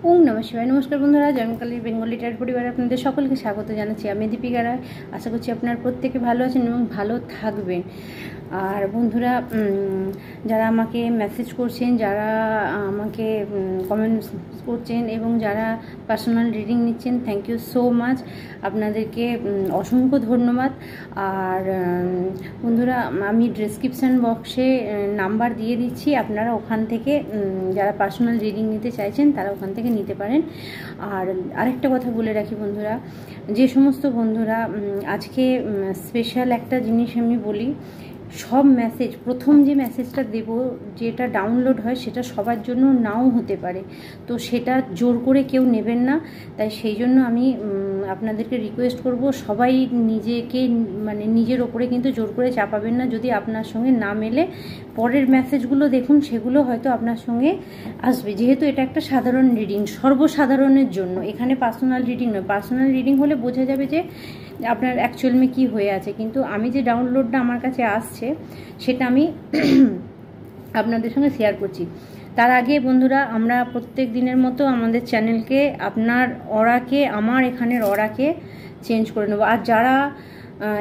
ওম নমঃ শিবায়। নমস্কার বন্ধুরা, জয়মকালী বেঙ্গলি টাইট পরিবারে আপনাদের সকলকে স্বাগত জানাচ্ছি। আমি দীপিকা রায়। আশা করছি আপনারা প্রত্যেকে ভালো আছেন এবং ভালো থাকবেন। আর বন্ধুরা, যারা আমাকে মেসেজ করছেন, যারা আমাকে কমেন্টস করছেন এবং যারা পার্সোনাল রিডিং নিচ্ছেন, থ্যাংক ইউ সো মাচ। আপনাদেরকে অসংখ্য ধন্যবাদ। আর বন্ধুরা, আমি ডেসক্রিপশান বক্সে নাম্বার দিয়ে দিচ্ছি, আপনারা ওখান থেকে যারা পার্সোনাল রিডিং নিতে চাইছেন তারা ওখান থেকে নিতে পারেন। আর আরেকটা কথা বলে রাখি বন্ধুরা, যে সমস্ত বন্ধুরা আজকে স্পেশাল একটা জিনিস আমি বলি, সব মেসেজ, প্রথম যে মেসেজটা দেব যেটা ডাউনলোড হয় সেটা সবার জন্য নাও হতে পারে, তো সেটা জোর করে কেউ নেবেন না। তাই সেই জন্য আমি আপনাদেরকে রিকোয়েস্ট করব, সবাই নিজেকে নিজের ওপরে কিন্তু জোর করে চাপাবেন না। যদি আপনার সঙ্গে না মেলে, পরের মেসেজগুলো দেখুন, সেগুলো হয়তো আপনার সঙ্গে আসবে। যেহেতু এটা একটা সাধারণ রিডিং, সর্বসাধারণের জন্য, এখানে পার্সোনাল রিডিং নয়। পার্সোনাল রিডিং হলে বোঝা যাবে যে আপনার অ্যাকচুয়ালি কী হয়ে আছে, কিন্তু আমি যে ডাউনলোডটা আমার কাছে আসছে সেটা আমি আপনাদের সঙ্গে শেয়ার করছি। তার আগে বন্ধুরা, আমরা প্রত্যেক দিনের মতো আমাদের চ্যানেলকে, আপনার অরাকে, আমার এখানের অরাকে চেঞ্জ করে নেব। আর যারা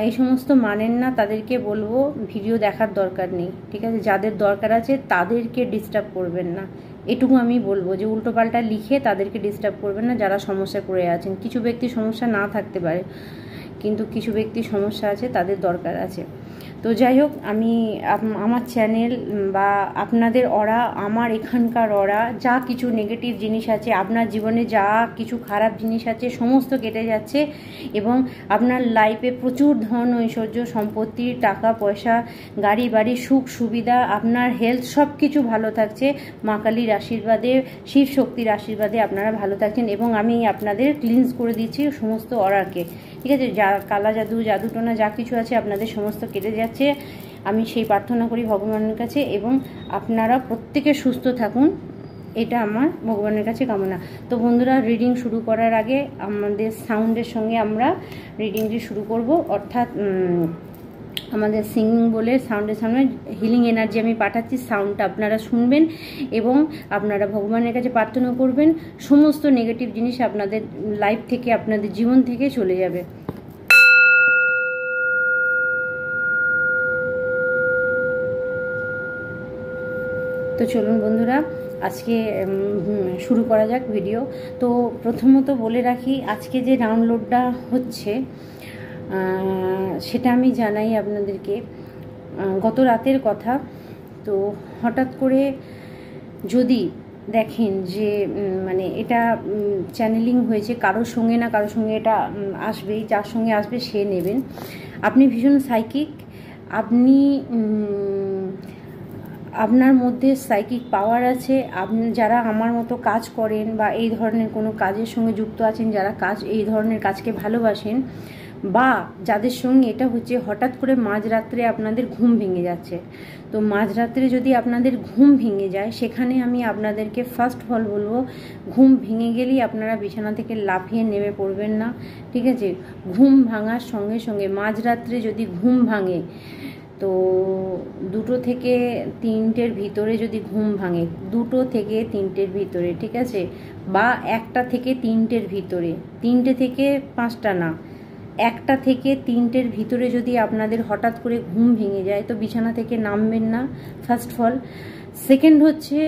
এই সমস্ত মানেন না তাদেরকে বলবো ভিডিও দেখার দরকার নেই, ঠিক আছে? যাদের দরকার আছে তাদেরকে ডিস্টার্ব করবেন না, এটুকু আমি বলবো। যে উল্টোপাল্টা লিখে তাদেরকে ডিস্টার্ব করবেন না যারা সমস্যায় পড়ে আছেন। কিছু ব্যক্তি সমস্যা না থাকতে পারে, কিন্তু কিছু ব্যক্তি সমস্যা আছে, তাদের দরকার আছে। তো যাই হোক, আমি আমার চ্যানেল বা আপনাদের অরা, আমার এখানকার অরা, যা কিছু নেগেটিভ জিনিস আছে, আপনার জীবনে যা কিছু খারাপ জিনিস আছে সমস্ত কেটে যাচ্ছে এবং আপনার লাইফে প্রচুর ধন, ঐশ্বর্য, সম্পত্তি, টাকা পয়সা, গাড়ি বাড়ি, সুখ সুবিধা, আপনার হেলথ, সব কিছু ভালো থাকছে। মা কালীর আশীর্বাদে, শিব শক্তির আশীর্বাদে আপনারা ভালো থাকছেন এবং আমি আপনাদের ক্লিনস করে দিচ্ছি সমস্ত অরাকে, ঠিক আছে? যা কালা জাদু, জাদুটোনা যা কিছু আছে আপনাদের সমস্ত কেটে যাচ্ছে। আমি সেই প্রার্থনা করি ভগবানের কাছে, এবং আপনারা প্রত্যেকে সুস্থ থাকুন, এটা আমার ভগবানের কাছে কামনা। তো বন্ধুরা, রিডিং শুরু করার আগে আমাদের সাউন্ডের সঙ্গে আমরা রিডিংটি শুরু করব, অর্থাৎ আমাদের সিঙ্গিং বলে সাউন্ডের সামনে হিলিং এনার্জি আমি পাঠাচ্ছি, সাউন্ডটা আপনারা শুনবেন এবং আপনারা ভগবানের কাছে প্রার্থনা করবেন সমস্ত নেগেটিভ জিনিস আপনাদের লাইফ থেকে, আপনাদের জীবন থেকে চলে যাবে। তো চলুন বন্ধুরা, আজকে শুরু করা যাক ভিডিও। তো প্রথমত বলে রাখি, আজকে যে ডাউনলোডটা হচ্ছে সেটা আমি জানাই আপনাদেরকে, গত রাতের কথা। তো হঠাৎ করে যদি দেখেন যে এটা চ্যানেলিং হয়েছে, কারোর সঙ্গে না কারোর সঙ্গে এটা আসবেই, যার সঙ্গে আসবে সে নেবেন। আপনি ভীষণ সাইকিক, আপনি আপনার মধ্যে সাইকিক পাওয়ার আছে। আপনি যারা আমার মতো কাজ করেন বা এই ধরনের কোনো কাজের সঙ্গে যুক্ত আছেন, যারা এই ধরনের কাজকে ভালোবাসেন, বা যাদের সঙ্গে এটা হচ্ছে হঠাৎ করে মাঝরাত্রে আপনাদের ঘুম ভেঙে যাচ্ছে। তো মাঝরাত্রে যদি আপনাদের ঘুম ভেঙে যায়, সেখানে আমি আপনাদেরকে ফার্স্ট অফ অল বলবো, ঘুম ভেঙে গেলেই আপনারা বিছানা থেকে লাফিয়ে নেমে পড়বেন না, ঠিক আছে? ঘুম ভাঙার সঙ্গে সঙ্গে, মাঝরাত্রে যদি ঘুম ভাঙে, তো 2টো থেকে 3টের ভিতরে যদি ঘুম ভাঙে, 2টো থেকে 3টের ভিতরে, ঠিক আছে? বা 1টা থেকে 3টের ভিতরে, 3টে থেকে 5টা না, 1টা থেকে 3টের ভিতরে যদি আপনাদের হঠাৎ করে ঘুম ভেঙে যায়, তো বিছানা থেকে নামবেন না, ফার্স্ট অফ অল। সেকেন্ড হচ্ছে,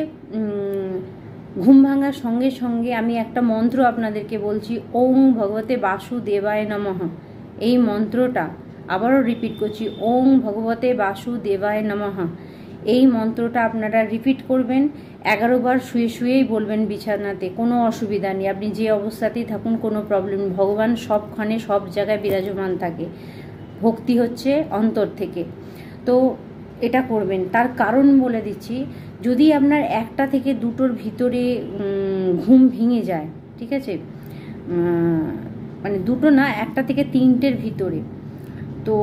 ঘুম ভাঙার সঙ্গে সঙ্গে আমি একটা মন্ত্র আপনাদেরকে বলছি, ওং ভগবতে বাসুদেবায় নমঃ। এই মন্ত্রটা আবারও রিপিট করছি, ওং ভগবতে বাসুদেবায় নমঃ। এই মন্ত্রটা আপনারা রিপিট করবেন 11 বার, শুয়ে শুয়েই বলবেন বিছানাতে, কোনো অসুবিধা নেই, আপনি যে অবস্থাতেই থাকুন কোনো প্রবলেম। ভগবান সবখানে সব জায়গায় বিরাজমান থাকে, ভক্তি হচ্ছে অন্তর থেকে। তো এটা করবেন। তার কারণ বলে দিচ্ছি, যদি আপনার 1টা থেকে 2টোর ভিতরে ঘুম ভেঙে যায়, ঠিক আছে? 2টো না, 1টা থেকে 3টের ভিতরে, তো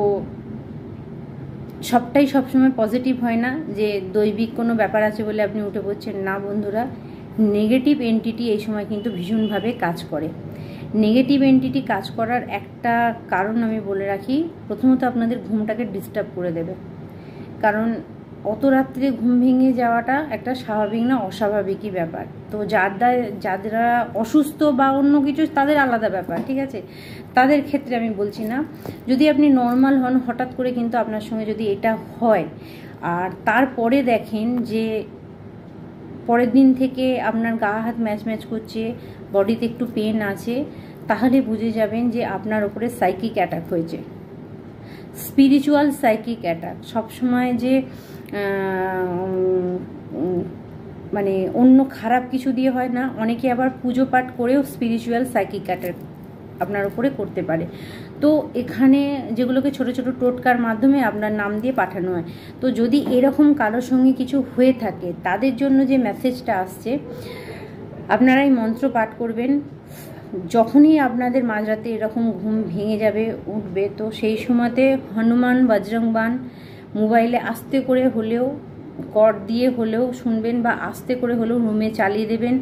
সবটাই সবসময় পজিটিভ হয় না যে দৈবিক কোনো ব্যাপার আছে বলে আপনি উঠে পড়ছেন না বন্ধুরা। নেগেটিভ এন্টিটি এই সময় কিন্তু ভীষণভাবে কাজ করে। নেগেটিভ এন্টিটি কাজ করার একটা কারণ আমি বলে রাখি, প্রথমত আপনাদের ঘুমটাকে ডিস্টার্ব করে দেবে। কারণ অত রাত্রে ঘুম ভেঙে যাওয়াটা একটা স্বাভাবিক না অস্বাভাবিকই ব্যাপার। তো যারা অসুস্থ বা অন্য কিছু তাদের আলাদা ব্যাপার, ঠিক আছে, তাদের ক্ষেত্রে আমি বলছি না। যদি আপনি নর্মাল হন, হঠাৎ করে কিন্তু আপনার সঙ্গে যদি এটা হয় আর তারপরে দেখেন যে পরের দিন থেকে আপনার গা হাত ম্যাচ ম্যাচ করছে, বডিতে একটু পেন আছে, তাহলে বুঝে যাবেন যে আপনার ওপরে সাইকিক অ্যাটাক হয়েছে। স্পিরিচুয়াল সাইকিক অ্যাটাক সবসময় যে মানে অন্য খারাপ কিছু দিয়ে হয় না, অনেকে আবার পুজো পাঠ করেও স্পিরিচুয়াল সাইকিক অ্যাটাক আপনার উপরে করতে পারে। তো এখানে যেগুলোকে ছোট ছোট টোটকার মাধ্যমে আপনার নাম দিয়ে পাঠানো হয়। তো যদি এরকম কারোর সঙ্গে কিছু হয়ে থাকে, তাদের জন্য যে মেসেজটা আসছে, আপনারাই মন্ত্র পাঠ করবেন। যখনই আপনাদের মাঝরাতে এরকম ঘুম ভেঙে যাবে, উঠবে, তো সেই সময়তে হনুমান বজরংবান মোবাইলে আস্তে করে হলেও কর দিয়ে হলেও শুনবেন, বা আস্তে করে হলেও রুমে চালিয়ে দেবেন,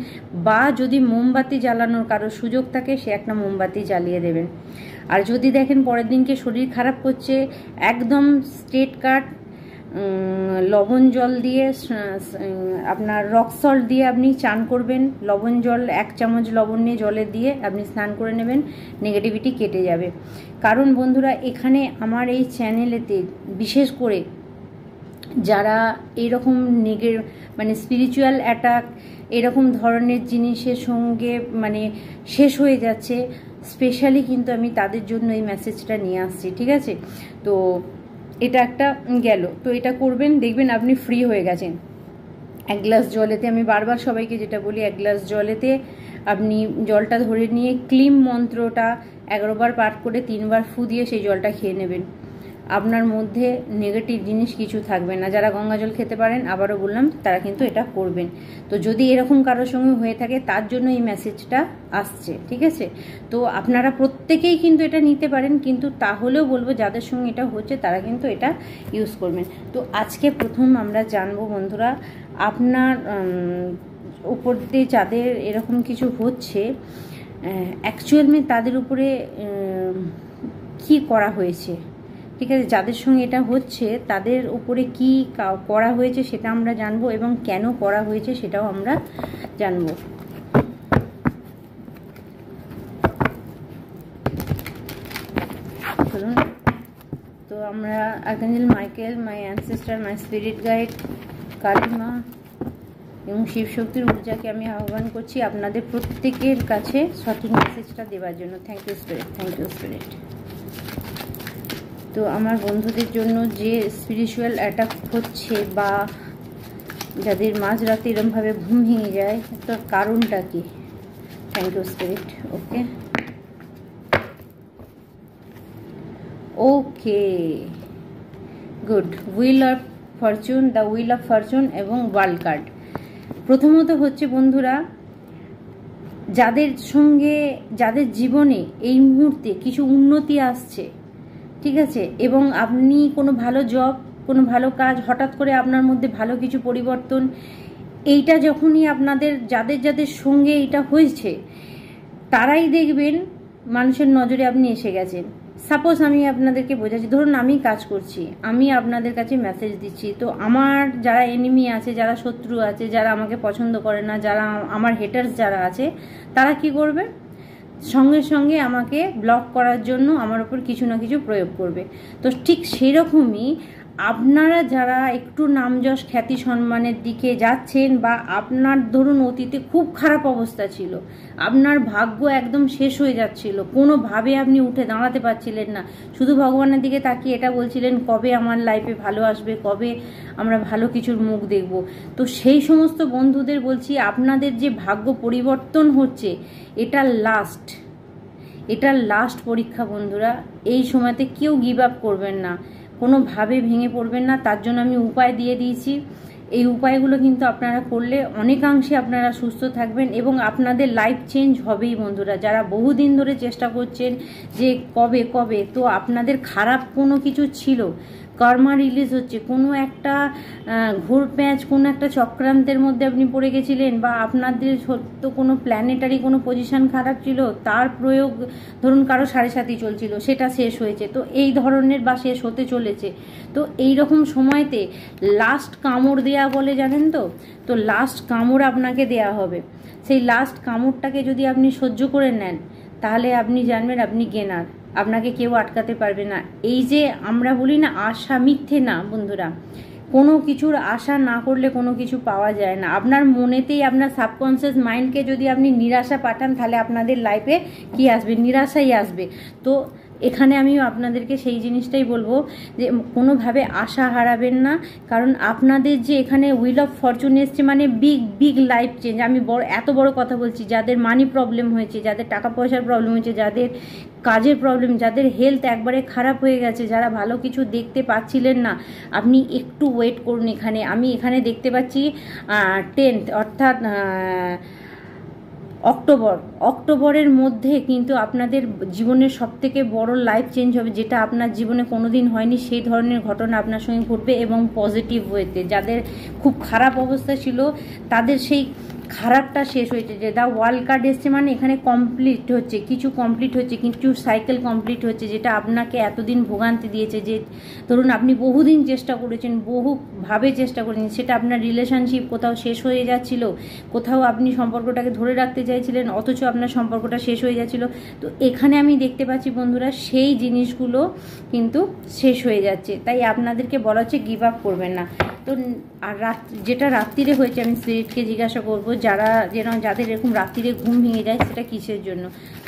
বা যদি মোমবাতি জ্বালানোর কারো সুযোগ থাকে সে একটা মোমবাতি জ্বালিয়ে দেবেন। আর যদি দেখেন পরের দিনকে শরীর খারাপ করছে, একদম স্ট্রেট কাট লবণ জল দিয়ে, আপনার রক সল্ট দিয়ে আপনি চান করবেন। লবণ জল 1 চামচ লবণ নিয়ে জলে দিয়ে আপনি স্নান করে নেবেন, নেগেটিভিটি কেটে যাবে। কারণ বন্ধুরা, এখানে আমার এই চ্যানেলেতে বিশেষ করে যারা এরকম মানে স্পিরিচুয়াল অ্যাটাক এরকম ধরনের জিনিসের সঙ্গে মানে শেষ হয়ে যাচ্ছে, স্পেশালি কিন্তু আমি তাদের জন্য এই মেসেজটা নিয়ে আসছি, ঠিক আছে। তো এটা একটা গেল, তো এটা করবেন, দেখবেন আপনি ফ্রি হয়ে গেছেন। 1 গ্লাস জলেতে, আমি বারবার সবাইকে যেটা বলি, 1 গ্লাস জলেতে আপনি জলটা ধরে নিয়ে ক্লিম মন্ত্রটা 11 বার পাঠ করে 3 বার ফু দিয়ে সেই জলটা খেয়ে নেবেন। আপনার মধ্যে নেগেটিভ জিনিস কিছু থাকবে না। যারা গঙ্গা জল খেতে পারেন, আবারও বললাম, তারা কিন্তু এটা করবেন। তো যদি এরকম কারোর সঙ্গে হয়ে থাকে, তার জন্য এই মেসেজটা আসছে, ঠিক আছে। তো আপনারা প্রত্যেকেই কিন্তু এটা নিতে পারেন, কিন্তু তাহলেও বলবো যাদের সঙ্গে এটা হচ্ছে তারা কিন্তু এটা ইউজ করবেন। তো আজকে প্রথম আমরা জানবো বন্ধুরা, আপনার উপর দিয়ে যাদের এরকম কিছু হচ্ছে, অ্যাকচুয়ালি তাদের উপরে কি করা হয়েছে, ঠিক আছে। যাদের সঙ্গে এটা হচ্ছে তাদের উপরে কি করা হয়েছে সেটা আমরা জানবো, এবং কেন করা হয়েছে সেটাও আমরা জানবো। চলুন, তো আমরা আর্কাঞ্জেল মাইকেল, মাই অ্যানসেস্টার, মাই স্পিরিট গাইড, কালী মা এবং শিবশক্তির ঊর্জাকে আমি আহ্বান করছি আপনাদের প্রত্যেকের কাছে সঠিক মেসেজটা দেওয়ার জন্য। Thank you spirit, thank you spirit. তো আমার বন্ধুদের জন্য যে স্পিরিচুয়াল অ্যাটাক হচ্ছে, বা যাদের মাঝরাতে এরমভাবে ঘুম ভেঙে যায়, তার কারণটা কি? Thank you spirit. Okay okay good. Wheel of fortune, the wheel of fortune এবং ওয়ার্ল্ড কার্ড। প্রথমত হচ্ছে বন্ধুরা, যাদের সঙ্গে, যাদের জীবনে এই মুহূর্তে কিছু উন্নতি আসছে, ঠিক আছে, এবং আপনি কোনো ভালো জব, কোনো ভালো কাজ, হঠাৎ করে আপনার মধ্যে ভালো কিছু পরিবর্তন, এইটা যখনই আপনাদের যাদের যাদের সঙ্গে এটা হয়েছে, তারাই দেখবেন মানুষের নজরে আপনি এসে গেছেন। সাপোজ আমি আপনাদেরকে বোঝাচ্ছি, ধরুন আমি কাজ করছি, আমি আপনাদের কাছে মেসেজ দিচ্ছি, তো আমার যারা এনিমি আছে, যারা শত্রু আছে, যারা আমাকে পছন্দ করে না, যারা আমার হেটার্স যারা আছে, তারা কি করবে? সঙ্গে সঙ্গে আমাকে ব্লক করার জন্য আমার উপর কিছু না কিছু প্রয়োগ করবে। তো ঠিক সেরকমই আপনারা যারা একটু নামযশ খ্যাতি সম্মানের দিকে যাচ্ছেন, বা আপনার ধরুন অতীতে খুব খারাপ অবস্থা ছিল, আপনার ভাগ্য একদম শেষ হয়ে যাচ্ছিল, কোনোভাবে আপনি উঠে দাঁড়াতে পারছিলেন না, শুধু ভগবানের দিকে তাকিয়ে এটা বলছিলেন কবে আমার লাইফে ভালো আসবে, কবে আমরা ভালো কিছুর মুখ দেখব। তো সেই সমস্ত বন্ধুদের বলছি, আপনাদের যে ভাগ্য পরিবর্তন হচ্ছে, এটা লাস্ট পরীক্ষা বন্ধুরা। এই সময়তে কেউ গিভ আপ করবেন না, কোনোভাবে ভেঙে পড়বেন না। তার জন্য আমি উপায় দিয়ে দিয়েছি, এই উপায়গুলো কিন্তু আপনারা করলে অনেকাংশে আপনারা সুস্থ থাকবেন, এবং আপনাদের লাইফ চেঞ্জ হবেই বন্ধুরা। যারা বহুদিন ধরে চেষ্টা করছেন যে কবে, তো আপনাদের খারাপ কোনো কিছু ছিল, কর্মা রিলিজ হচ্ছে, কোনো একটা ঘুরপ্যাঁচ, কোনো একটা চক্রান্তের মধ্যে আপনি পড়ে গেছিলেন, বা আপনাদের সত্য কোনো প্ল্যানেটারি কোনো পজিশন খারাপ ছিল, তার প্রয়োগ ধরুন কারো 7.5 চলছিল, সেটা শেষ হয়েছে, তো এই ধরনের বা শেষ হতে চলেছে। তো এই রকম সময়তে লাস্ট কামড় দেয়া বলে, জানেন তো, তো লাস্ট কামড় আপনাকে দেয়া হবে। সেই লাস্ট কামড়টাকে যদি আপনি সহ্য করে নেন, তাহলে আপনি জানবেন আপনি গেনার, আপনাকে কেউ আটকাতে পারবে না। এই যে আমরা বলি না আশা মিথ্যে না বন্ধুরা, কোনো কিছুর আশা না করলে কোনো কিছু পাওয়া যায় না। আপনার মনেতেই, আপনার সাবকনসিয়াস মাইন্ডকে যদি আপনি নিরাশা পাঠান, তাহলে আপনাদের লাইফে কি আসবে? নিরাশাই আসবে। তো এখানে আমি আপনাদেরকে সেই জিনিসটাই বলবো যে কোনোভাবে আশা হারাবেন না, কারণ আপনাদের যে এখানে হুইল অফ ফরচুন এসছে, মানে বিগ বিগ লাইফ চেঞ্জ। আমি এত বড় কথা বলছি, যাদের মানি প্রবলেম হয়েছে, যাদের টাকা পয়সার প্রবলেম হয়েছে, যাদের কাজের প্রবলেম, যাদের হেলথ একবারে খারাপ হয়ে গেছে, যারা ভালো কিছু দেখতে পাচ্ছিলেন না, আপনি একটু ওয়েট করুন। আমি এখানে দেখতে পাচ্ছি 10th অর্থাৎ অক্টোবরের মধ্যে কিন্তু আপনাদের জীবনের সবথেকে বড় লাইফ চেঞ্জ হবে, যেটা আপনার জীবনে কোনোদিন হয়নি। সেই ধরনের ঘটনা আপনার সঙ্গে ঘটবে, এবং পজিটিভ ওয়েতে। যাদের খুব খারাপ অবস্থা ছিল, তাদের সেই খারাপটা শেষ হয়েছে। যে দা ওয়ার্ল্ড কার্ড এসছে, মানে এখানে কমপ্লিট হচ্ছে, কিছু কমপ্লিট হচ্ছে, কিছু সাইকেল কমপ্লিট হচ্ছে, যেটা আপনাকে এতদিন ভোগান্তি দিয়েছে। যে ধরুন আপনি বহুদিন চেষ্টা করেছেন, বহুভাবে চেষ্টা করেছেন, সেটা আপনার রিলেশনশিপ কোথাও শেষ হয়ে যাচ্ছিল, কোথাও আপনি সম্পর্কটাকে ধরে রাখতে চাইছিলেন, অথচ আপনার সম্পর্কটা শেষ হয়ে যাচ্ছিল। তো এখানে আমি দেখতে পাচ্ছি বন্ধুরা, সেই জিনিসগুলো কিন্তু শেষ হয়ে যাচ্ছে। তাই আপনাদেরকে বলা হচ্ছে গিভ আপ করবেন না। তো আর যেটা রাত্রিরে হয়েছে, আমি স্পিরিটকে জিজ্ঞাসা করবো, যাদের এরকম রাত্রিরে ঘুম ভেঙে যায়, সেটা কিসের জন্য?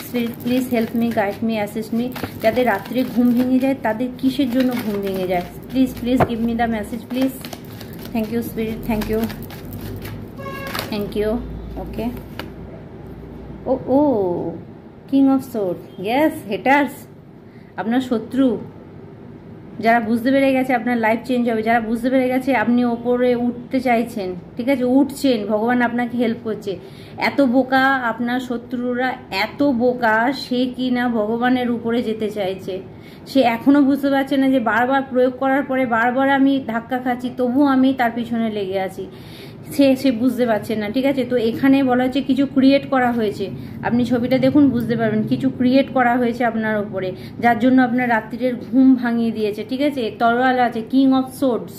Spirit please help me, guide me, assist me. যাদের রাত্রে ঘুম ভেঙে যায়, তাদের কিসের জন্য ঘুম ভেঙে যায়? Please give me the message please. Thank you spirit, thank you. Okay, ও king of sword, yes, haters, আপনার শত্রু, যারা বুঝতে পেরে গেছে আপনার লাইফ চেঞ্জ হবে, যারা বুঝতে পেরে গেছে আপনি ওপরে উঠতে চাইছেন, ঠিক আছে, উঠছেন, ভগবান আপনাকে হেল্প করছে। এত বোকা আপনার শত্রুরা, এত বোকা, সে কি না ভগবানের উপরে যেতে চাইছে। সে এখনো বুঝতে পারছে না যে বারবার প্রয়োগ করার পরে বারবার আমি ধাক্কা খাচ্ছি, তবুও আমি তার পিছনে লেগে আছি। সে বুঝতে পারছে না, ঠিক আছে। তো এখানে বলা হচ্ছে কিছু ক্রিয়েট করা হয়েছে, আপনি ছবিটা দেখুন বুঝতে পারবেন, কিছু ক্রিয়েট করা হয়েছে আপনার ওপরে, যার জন্য আপনার রাত্রির ঘুম ভাঙিয়ে দিয়েছে, ঠিক আছে। তরোয়াল আছে, কিং অফ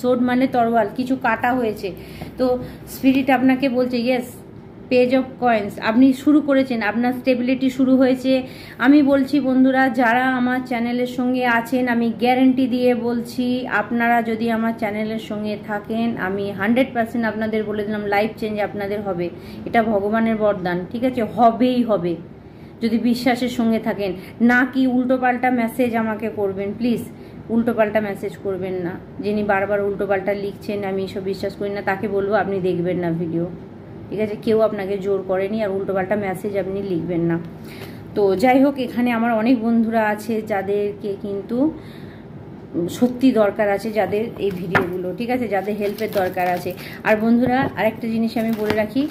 সোর্ড মানে তরোয়াল, কিছু কাটা হয়েছে। তো স্পিরিট আপনাকে বলছে ইয়েস, পেজ অফ কয়েন্স, আপনি শুরু করেছেন, আপনার স্টেবিলিটি শুরু হয়েছে। আমি বলছি বন্ধুরা, যারা আমার চ্যানেলের সঙ্গে আছেন, আমি গ্যারেন্টি দিয়ে বলছি, আপনারা যদি আমার চ্যানেলের সঙ্গে থাকেন, আমি 100% আপনাদের বলে দিলাম, লাইফ চেঞ্জ আপনাদের হবে। এটা ভগবানের বরদান, ঠিক আছে, হবেই হবে, যদি বিশ্বাসের সঙ্গে থাকেন। না কি উল্টোপাল্টা মেসেজ আমাকে করবেন, প্লিজ উল্টোপাল্টা মেসেজ করবেন না। যিনি বারবার উল্টোপাল্টা লিখছেন, আমি এসব বিশ্বাস করি না, তাকে বলবো আপনি দেখবেন না ভিডিও, ঠিক আছে। কেউ আপনাকে জোর করেনি, আর উল্টোপাল্টা মেসেজ আপনি লিখবেন না। তো যাই হোক, এখানে আমার অনেক বন্ধুরা আছে যাদেরকে কিন্তু সত্যি দরকার আছে, যাদের এই ভিডিওগুলো, ঠিক আছে, যাদের হেল্পের দরকার আছে। আর বন্ধুরা, আরেকটা জিনিস আমি বলে রাখি,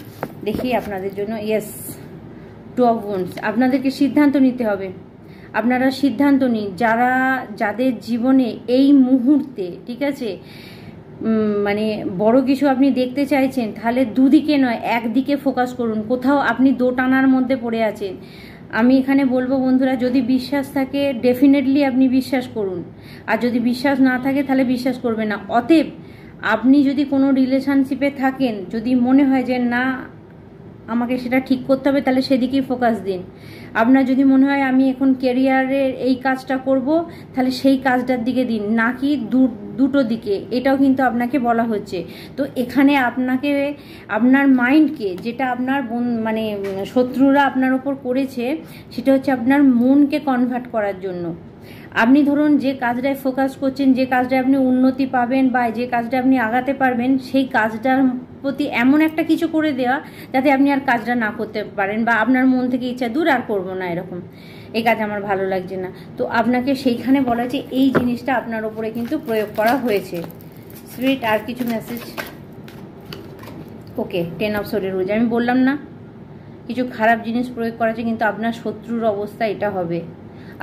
দেখি আপনাদের জন্য, ইয়েস, 2 of Wands, আপনাদেরকে সিদ্ধান্ত নিতে হবে। আপনারা সিদ্ধান্ত নিন, যাদের জীবনে এই মুহূর্তে, ঠিক আছে, মানে বড় কিছু আপনি দেখতে চাইছেন, তাহলে দুদিকে নয়, একদিকে ফোকাস করুন। কোথাও আপনি দোটানার মধ্যে পড়ে আছেন, আমি এখানে বলবো বন্ধুরা, যদি বিশ্বাস থাকে ডেফিনেটলি আপনি বিশ্বাস করুন, আর যদি বিশ্বাস না থাকে তাহলে বিশ্বাস করবেন না। অতএব আপনি যদি কোনো রিলেশনশিপে থাকেন, যদি মনে হয় যে না আমাকে সেটা ঠিক করতে হবে, তাহলে সেদিকেই ফোকাস দিন। আপনার যদি মনে হয় আমি এখন ক্যারিয়ারের এই কাজটা করব, তাহলে সেই কাজটার দিকে দিন, না কি দুটো দিকে। এটাও কিন্তু আপনাকে বলা হচ্ছে। তো এখানে আপনাকে আপনার মাইন্ডকে, যেটা আপনার মানে শত্রুরা আপনার ওপর করেছে, সেটা হচ্ছে আপনার মনকে কনভার্ট করার জন্য। আপনি ধরুন যে কাজটায় ফোকাস করছেন, যে কাজটায় আপনি উন্নতি পাবেন, বা যে কাজটা আপনি আগাতে পারবেন, সেই কাজটার প্রতি এমন একটা কিছু করে দেওয়া যাতে আপনি আর কাজটা না করতে পারেন, বা আপনার মন থেকে ইচ্ছা দূর আর করবো না, এরকম, এই কাজ আমার ভালো লাগছে না। তো আপনাকে সেইখানে বলা যে এই জিনিসটা আপনার ওপরে কিন্তু প্রয়োগ করা হয়েছে। স্পিরিট, আর কিছু মেসেজ? ওকে, 10 of Swords রোজ, আমি বললাম না কিছু খারাপ জিনিস প্রয়োগ করা আছে, কিন্তু আপনার শত্রুর অবস্থা এটা হবে।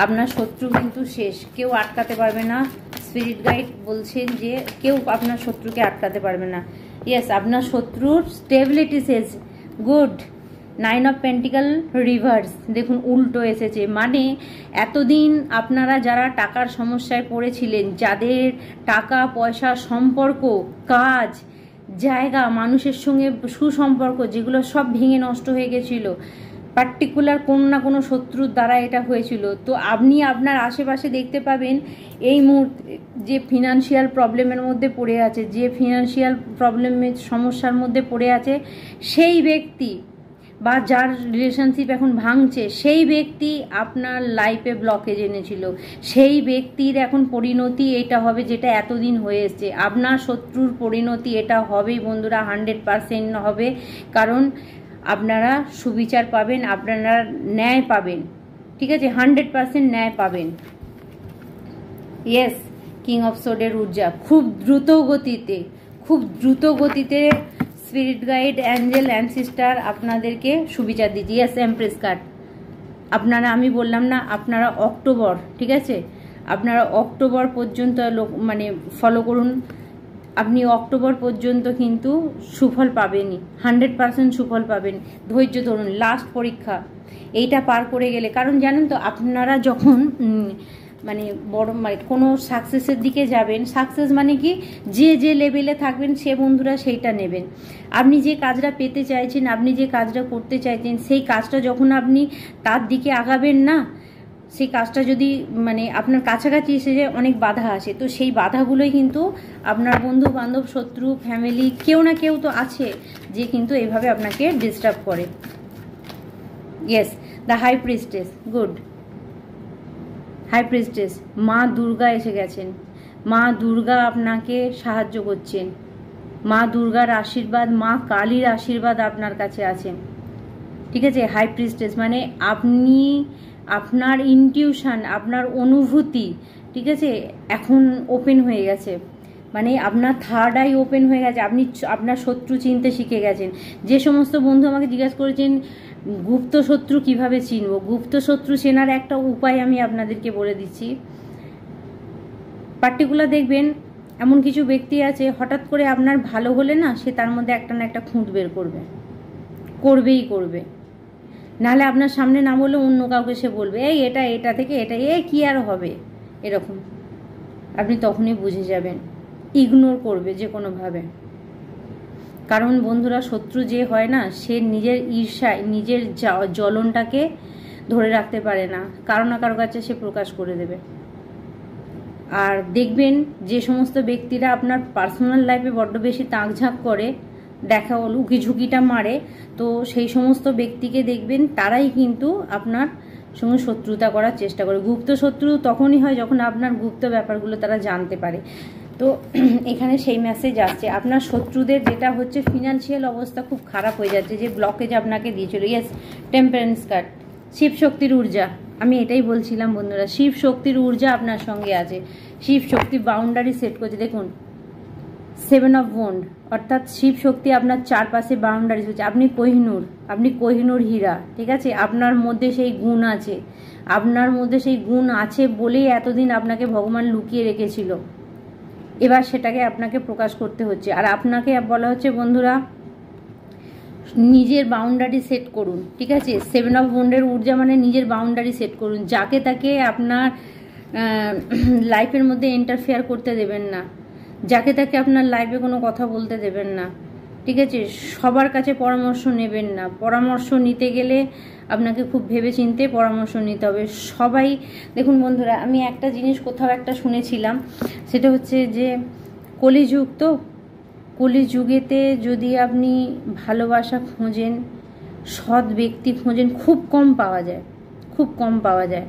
আপনার শত্রু কিন্তু শেষ, কেউ আটকাতে পারবে না। স্পিরিট গাইড বলছেন যে কেউ আপনার শত্রুকে আটকাতে পারবে না। ইয়েস, আপনার শত্রুর stability says good. 9 of pentacle reverse, দেখুন উল্টো এসেছে। মানে এতদিন আপনারা যারা টাকার সমস্যায় পড়েছিলেন, যাদের টাকা পয়সা, সম্পর্ক, কাজ, জায়গা, মানুষের সঙ্গে সুসম্পর্ক, যেগুলো সব ভেঙে নষ্ট হয়ে গেছিলো, পার্টিকুলার কোনো না কোনো শত্রুর দ্বারা এটা হয়েছিল। তো আপনি আপনার আশেপাশে দেখতে পাবেন এই মুহূর্তে যে ফিনান্সিয়াল প্রবলেমের মধ্যে পড়ে আছে, যে ফিনান্সিয়াল প্রবলেমের সমস্যার মধ্যে পড়ে আছে, সেই ব্যক্তি বা যার রিলেশনশিপ এখন ভাঙছে, সেই ব্যক্তি আপনার লাইফে ব্লকেজ এনেছিল, সেই ব্যক্তির এখন পরিণতি এটা হবে যেটা এতদিন হয়ে এসছে। আপনার শত্রুর পরিণতি এটা হবেই বন্ধুরা, 100% হবে। কারণ আপনারা সুবিচার পাবেন, আপনারা ন্যায় পাবেন, ঠিক আছে, 100% ন্যায় পাবেন। ইয়েস, কিং অফ সোডের ঊর্জা খুব দ্রুত গতিতে স্পিরিট গাইড, অ্যাঞ্জেল, অ্যানসিস্টার আপনাদেরকে সুবিচার দিচ্ছে। Yes, empress card. আপনারা, আমি বললাম না, আপনারা অক্টোবর, ঠিক আছে, আপনারা অক্টোবর পর্যন্ত মানে ফলো করুন। আপনি অক্টোবর পর্যন্ত কিন্তু সুফল পাবেনই, 100% সুফল পাবেন। ধৈর্য ধরুন, লাস্ট পরীক্ষা এইটা পার করে গেলে, কারণ জানেন তো আপনারা যখন মানে বড় মানে কোনো সাকসেসের দিকে যাবেন, সাকসেস মানে কি, যে লেভেলে থাকবেন সে বন্ধুরা সেইটা নেবেন। আপনি যে কাজটা পেতে চাইছেন, আপনি যে কাজটা করতে চাইছেন, সেই কাজটা যখন আপনি তার দিকে আগাবেন না, সেই কাজটা যদি মানে আপনার কাছাকাছি এসে যায়, অনেক বাধা আসে। তো সেই বাধাগুলোই কিন্তু আপনার বন্ধু বান্ধব, শত্রু, ফ্যামিলি, কেউ না কেউ তো আছে যে কিন্তু এইভাবে আপনাকে ডিস্টার্ব করে। Yes, the high priestess, good. High priestess, মা দুর্গা এসে গেছেন। মা দুর্গা আপনাকে সাহায্য করছেন। মা দুর্গার আশীর্বাদ, মা কালীর আশীর্বাদ আপনার কাছে আছে, ঠিক আছে। হাই প্রিস্টেস মানে আপনি, আপনার ইনটিউশন, আপনার অনুভূতি, ঠিক আছে, এখন ওপেন হয়ে গেছে। মানে আপনার থার্ড আই ওপেন হয়ে গেছে। আপনি আপনার শত্রু চিনতে শিখে গেছেন। যে সমস্ত বন্ধু আমাকে জিজ্ঞাসা করেছেন গুপ্ত শত্রু কিভাবে চিনব, গুপ্ত শত্রু চেনার একটা উপায় আমি আপনাদেরকে বলে দিচ্ছি। পার্টিকুলার দেখবেন এমন কিছু ব্যক্তি আছে, হঠাৎ করে আপনার ভালো হলে না, সে তার মধ্যে একটা না একটা খুঁত বের করবে। নাহলে আপনার সামনে না বলে অন্য কাউকে সে বলবে, এই এটা থেকে এটা, কি আর হবে, এরকম। আপনি তখনই বুঝে যাবেন, ইগনোর করবে যে কোনোভাবে। কারণ বন্ধুরা, শত্রু যে হয় না, সে নিজের ঈর্ষায়, নিজের জ্বলনটাকে ধরে রাখতে পারে না, কারো না কারো কাছে সে প্রকাশ করে দেবে। আর দেখবেন যে সমস্ত ব্যক্তিরা আপনার পার্সোনাল লাইফে বড্ড বেশি তাকঝাঁক করে, দেখা উকি ঝুঁকিটা মারে, তো সেই সমস্ত ব্যক্তিকে দেখবেন তারাই কিন্তু আপনার সঙ্গে শত্রুতা করার চেষ্টা করে। গুপ্ত শত্রু তখনই হয় যখন আপনার গুপ্ত ব্যাপারগুলো তারা জানতে পারে। তো এখানে সেই মেসেজ আসছে, আপনার শত্রুদের যেটা হচ্ছে ফিনান্সিয়াল অবস্থা খুব খারাপ হয়ে যাচ্ছে, যে ব্লকেজ আপনাকে দিয়েছিল। ইয়েস, টেম্পারেন্স কার্ড, শিব শক্তির ঊর্জা। আমি এটাই বলছিলাম বন্ধুরা, শিব শক্তির ঊর্জা আপনার সঙ্গে আছে। শিব শক্তি বাউন্ডারি সেট করছে, দেখুন 7 অফ ওয়ান্ড, অর্থাৎ শিব শক্তি আপনার চারপাশে বাউন্ডারি হচ্ছে। আপনি কোহিনূর হীরা, ঠিক আছে। আপনার মধ্যে সেই গুণ আছে, বলেই এতদিন আপনাকে ভগবান লুকিয়ে রেখেছিল। এবার সেটাকে আপনাকে প্রকাশ করতে হচ্ছে। আর আপনাকে বলা হচ্ছে বন্ধুরা, নিজের বাউন্ডারি সেট করুন, ঠিক আছে। 7 অফ ওয়ান্ডের ঊর্জা মানে নিজের বাউন্ডারি সেট করুন। যাকে তাকে আপনার লাইফের মধ্যে ইন্টারফেয়ার করতে দেবেন না, যাকে তাকে আপনার লাইফে কোনো কথা বলতে দেবেন না, ঠিক আছে। সবার কাছে পরামর্শ নেবেন না। পরামর্শ নিতে গেলে আপনাকে খুব ভেবে চিন্তে পরামর্শ নিতে হবে। সবাই দেখুন বন্ধুরা, আমি একটা জিনিস কোথাও একটা শুনেছিলাম, সেটা হচ্ছে যে কলিযুগ, তো কলিযুগেতে যদি আপনি ভালোবাসা খোঁজেন, সৎ ব্যক্তি খোঁজেন, খুব কম পাওয়া যায়।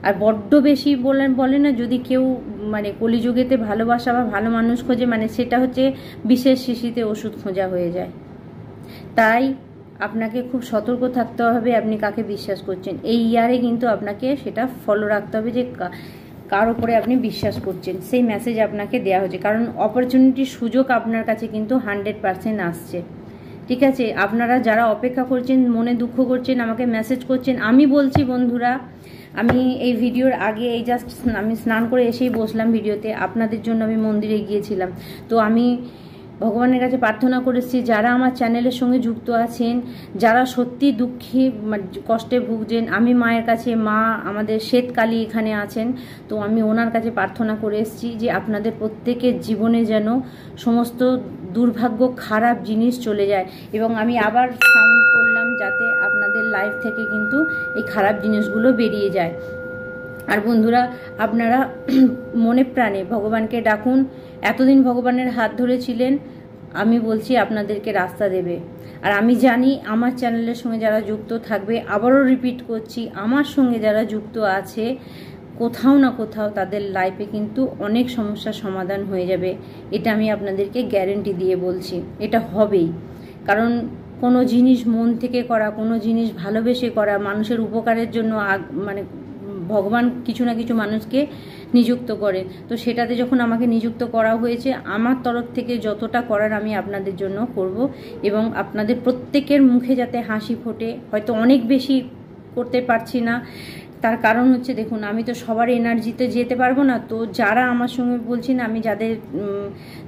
আর বড্ড বেশি বলে না, যদি কেউ মানে কলিযুগেতে ভালোবাসা বা ভালো মানুষ খোঁজে, মানে সেটা হচ্ছে বিশেষ শিশিতে ওষুধ খোঁজা হয়ে যায়। তাই আপনাকে খুব সতর্ক থাকতে হবে আপনি কাকে বিশ্বাস করছেন। এই ইয়ারে কিন্তু আপনাকে সেটা ফলো রাখতে হবে যে কার উপরে আপনি বিশ্বাস করছেন, সেই মেসেজ আপনাকে দেওয়া হচ্ছে। কারণ অপরচুনিটির সুযোগ আপনার কাছে কিন্তু 100% আসছে, ঠিক আছে, আপনারা যারা অপেক্ষা করছেন, মনে দুঃখ করছেন, আমাকে মেসেজ করছেন, আমি বলছি বন্ধুরা, আমি এই ভিডিওর আগে এই জাস্ট আমি স্নান করে এসেই বসলাম ভিডিওতে, আপনাদের জন্য আমি মন্দিরে গিয়েছিলাম। তো আমি ভগবানের কাছে প্রার্থনা করেছি, যারা আমার চ্যানেলের সঙ্গে যুক্ত আছেন, যারা সত্যি দুঃখী কষ্টে ভুগছেন, আমি মায়ের কাছে, মা আমাদের শ্বেতকালী এখানে আছেন, তো আমি ওনার কাছে প্রার্থনা করে এসেছি যে আপনাদের প্রত্যেকের জীবনে যেন সমস্ত দুর্ভাগ্য খারাপ জিনিস চলে যায়। এবং আমি আবার সাউন্ড করলাম যাতে আপনাদের লাইফ থেকে কিন্তু এই খারাপ জিনিসগুলো বেরিয়ে যায়। আর বন্ধুরা, আপনারা মনে প্রাণে ভগবানকে ডাকুন, এতদিন ভগবানের হাত ধরেছিলেন, আমি বলছি আপনাদেরকে রাস্তা দেবে। আর আমি জানি আমার চ্যানেলের সঙ্গে যারা যুক্ত থাকবে, আবারও রিপিট করছি, আমার সঙ্গে যারা যুক্ত আছে, কোথাও না কোথাও তাদের লাইফে কিন্তু অনেক সমস্যার সমাধান হয়ে যাবে। এটা আমি আপনাদেরকে গ্যারেন্টি দিয়ে বলছি, এটা হবেই। কারণ কোনো জিনিস মন থেকে করা, কোনো জিনিস ভালোবেসে করা, মানুষের উপকারের জন্য মানে ভগবান কিছু না কিছু মানুষকে নিযুক্ত করে। তো সেটাতে যখন আমাকে নিযুক্ত করা হয়েছে, আমার তরফ থেকে যতটা করার আমি আপনাদের জন্য করব। এবং আপনাদের প্রত্যেকের মুখে যাতে হাসি ফোটে, হয়তো অনেক বেশি করতে পারছি না, তার কারণ হচ্ছে দেখুন, আমি তো সবার এনার্জিতে যেতে পারবো না। তো যারা আমার সঙ্গে বলছি না, আমি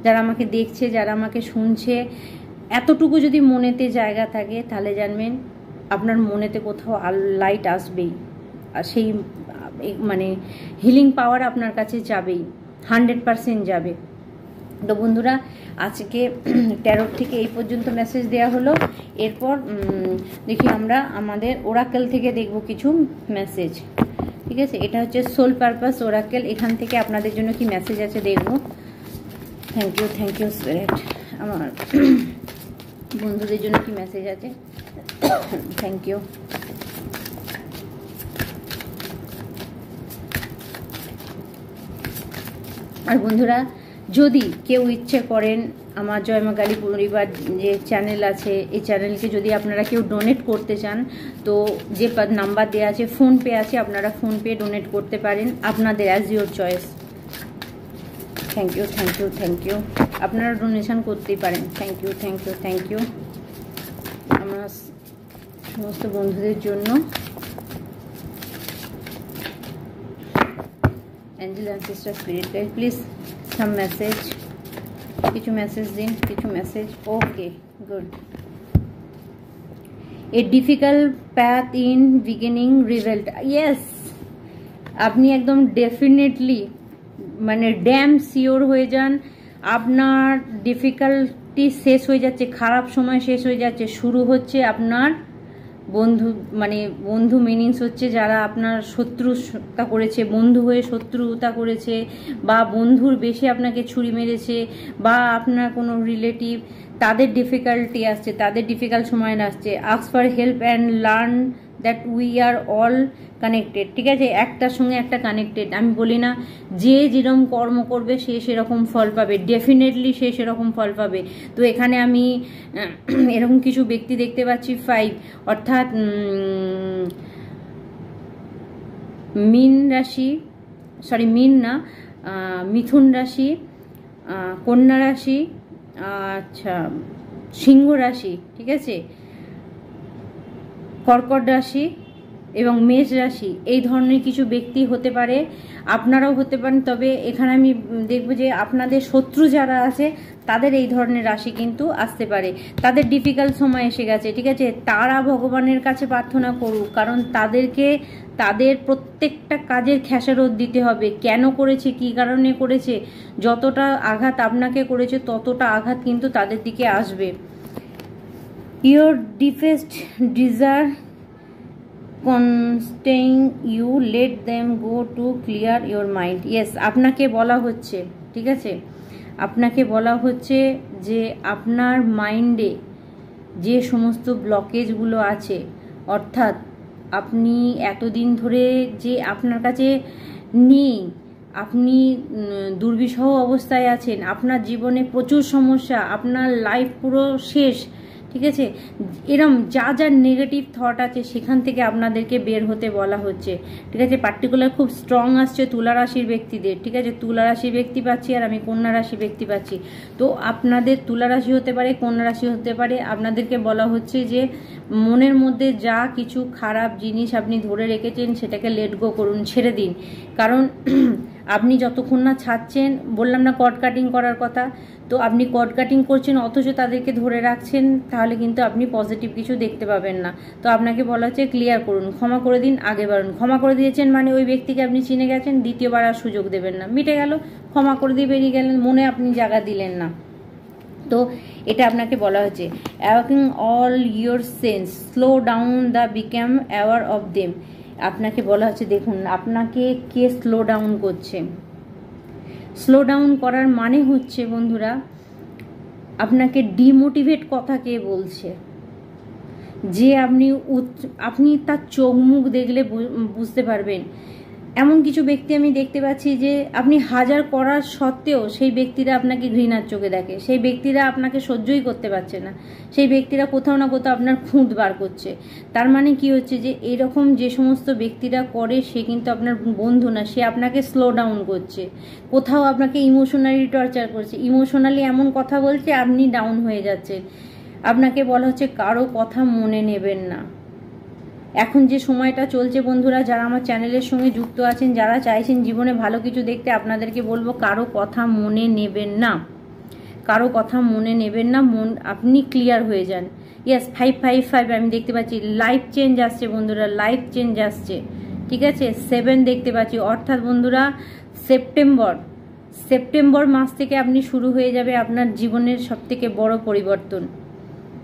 যারা আমাকে দেখছে, যারা আমাকে শুনছে, এতটুকু যদি মনেতে জায়গা থাকে, তাহলে জানবেন আপনার মনেতে কোথাও লাইট আসবেই। আর সেই মানে হিলিং পাওয়ার আপনার কাছে যাবেই, 100% যাবে। তো বন্ধুরা, আজকে ট্যারোট থেকে এই পর্যন্ত মেসেজ দেওয়া হলো। এরপর দেখি আমরা আমাদের ওরাকেল থেকে দেখব কিছু মেসেজ। ঠিক আছে, এটা হচ্ছে সোল পারপাস ওরাকেল। এখান থেকে আপনাদের জন্য কি মেসেজ আছে দেখব। Thank you spirit. আমার বন্ধুদের জন্য কি মেসেজ আছে, থ্যাংক ইউ। আর বন্ধুরা, যদি কেউ ইচ্ছে করেন, আমার জয় মা কালী পরিবার যে চ্যানেল আছে, এই চ্যানেলকে যদি আপনারা কেউ ডোনেট করতে চান, তো যে নাম্বার দেওয়া আছে, ফোনপে আছে, আপনারা ফোনপে ডোনেট করতে পারেন, আপনাদের as your choice. Thank you. আপনারা ডোনেশন করতেই পারেন। থ্যাংক ইউ আমার সমস্ত বন্ধুদের জন্য। Angel and sister spirit guide please some message, কিছু মেসেজ দিন, কিছু message. Okay, good. A difficult path in beginning revealed. Yes, আপনি একদম ডেফিনেটলি মানে ড্যাম শিওর হয়ে যান, আপনার ডিফিকাল্টি শেষ হয়ে যাচ্ছে, খারাপ সময় শেষ হয়ে যাচ্ছে, শুরু হচ্ছে আপনার বন্ধু। মানে বন্ধু মিনিংস হচ্ছে যারা আপনার শত্রুতা করেছে, বন্ধু হয়ে শত্রুতা করেছে, বা বন্ধুর বেশি আপনাকে ছুরি মেরেছে, বা আপনার কোনো রিলেটিভ, তাদের ডিফিকাল্টি আসছে, তাদের ডিফিকাল্ট সময় আসছে। Ask for help and learn that we are all connected. ঠিক আছে, একটার সঙ্গে একটা কানেক্টেড। আমি বলি না যে যেরকম কর্ম করবে সে সেরকম ফল পাবে, ডেফিনেটলি সে সেরকম ফল পাবে। তো এখানে আমি এরকম কিছু ব্যক্তি দেখতে পাচ্ছি, 5, অর্থাৎ মীন রাশি, মীন না, মিথুন রাশি, কন্যা রাশি, আচ্ছা সিংহ রাশি, ঠিক আছে, কর্কট রাশি এবং মেষ রাশি, এই ধরনের কিছু ব্যক্তি হতে পারে, আপনারাও হতে পারেন। তবে এখানে আমি দেখব যে আপনাদের শত্রু যারা আছে তাদের এই ধরনের রাশি কিন্তু আসতে পারে, তাদের ডিফিকাল্ট সময় এসে গেছে। ঠিক আছে, তারা ভগবানের কাছে প্রার্থনা করুক, কারণ তাদেরকে তাদের প্রত্যেকটা কাজের খেসারত দিতে হবে। কেন করেছে, কি কারণে করেছে, যতটা আঘাত আপনাকে করেছে ততটা আঘাত কিন্তু তাদের দিকে আসবে। Your deepest desire constraining you, let them go to clear your mind. Yes, আপনাকে বলা হচ্ছে, ঠিক আছে, আপনাকে বলা হচ্ছে যে আপনার মাইন্ডে যে সমস্ত ব্লকেজগুলো আছে, অর্থাৎ আপনি এতদিন ধরে যে আপনার কাছে নেই, আপনি দুর্বিষহ অবস্থায় আছেন, আপনার জীবনে প্রচুর সমস্যা, আপনার লাইফ পুরো শেষ, ঠিক ঠিক আছে? এরম যা যা নেগেটিভ থট আছে সেখান থেকে আপনাদেরকে বের হতে বলা হচ্ছে, ঠিক আছে? পার্টিকুলার খুব স্ট্রং আসছে তুলা রাশির ব্যক্তিদের, ঠিক আছে? তুলা রাশির ব্যক্তি পাচ্ছি আর আমি কন্যা রাশি ব্যক্তি পাচ্ছি। তো আপনাদের তুলা রাশি হতে পারে, কন্যা রাশি হতে পারে। আপনাদেরকে বলা হচ্ছে যে মনের মধ্যে যা কিছু খারাপ জিনিস আপনি ধরে রেখেছেন সেটাকে লেট গো করুন, ছেড়ে দিন। কারণ আপনি যতক্ষণ না ছাড়ছেন, বললাম না কর্ড কাটিং করার কথা, তো আপনি কর্ড কাটিং করছেন অথচ তাদেরকে ধরে রাখছেন, তাহলে কিন্তু আপনি পজিটিভ কিছু দেখতে পাবেন না। তো আপনাকে বলা হচ্ছে ক্লিয়ার করুন, ক্ষমা করে দিন, আগে বাড়ুন। ক্ষমা করে দিয়েছেন মানে ওই ব্যক্তিকে আপনি চিনে গেছেন, দ্বিতীয়বার আর সুযোগ দেবেন না, মিটে গেল। ক্ষমা করে দিয়ে বেরিয়ে গেলেন, মনে আপনি জায়গা দিলেন না। তো এটা আপনাকে বলা হচ্ছে awaking all your sense, slow down the become aware of them. আপনাকে বলা হচ্ছে দেখুন আপনাকে কে স্লো ডাউন করছে। স্লো ডাউন করার মানে হচ্ছে বন্ধুরা, আপনাকে ডিমোটিভেট কথা কে বলছে, যে আপনি তার চোখ মুখ দেখলে বুঝতে পারবেন। এমন কিছু ব্যক্তি আমি দেখতে পাচ্ছি যে আপনি হাজার করার সত্ত্বেও সেই ব্যক্তিরা আপনাকে ঘৃণার চোখে দেখে, সেই ব্যক্তিরা আপনাকে সহ্যই করতে পারছে না, সেই ব্যক্তিরা কোথাও না কোথাও আপনার খুঁত বার করছে। তার মানে কি হচ্ছে যে এরকম যে সমস্ত ব্যক্তিরা করে সে কিন্তু আপনার বন্ধু না, সে আপনাকে স্লো ডাউন করছে, কোথাও আপনাকে ইমোশনালি টর্চার করছে, ইমোশনালি এমন কথা বলছে আপনি ডাউন হয়ে যাচ্ছেন। আপনাকে বলা হচ্ছে কারো কথা মনে নেবেন না। এখন যে সময়টা চলছে বন্ধুরা, যারা আমার চ্যানেলের সঙ্গে যুক্ত আছেন, যারা চাইছেন জীবনে ভালো কিছু দেখতে, আপনাদেরকে বলবো কারো কথা মনে নেবেন না, কারো কথা মনে নেবেন না। আপনি ক্লিয়ার হয়ে যান। ইয়েস 555 আমি দেখতে পাচ্ছি, লাইফ চেঞ্জ আসছে বন্ধুরা, লাইফ চেঞ্জ আসছে, ঠিক আছে? 7 দেখতে পাচ্ছি, অর্থাৎ বন্ধুরা সেপ্টেম্বর মাস থেকে আপনি শুরু হয়ে যাবে আপনার জীবনের সবথেকে বড় পরিবর্তন,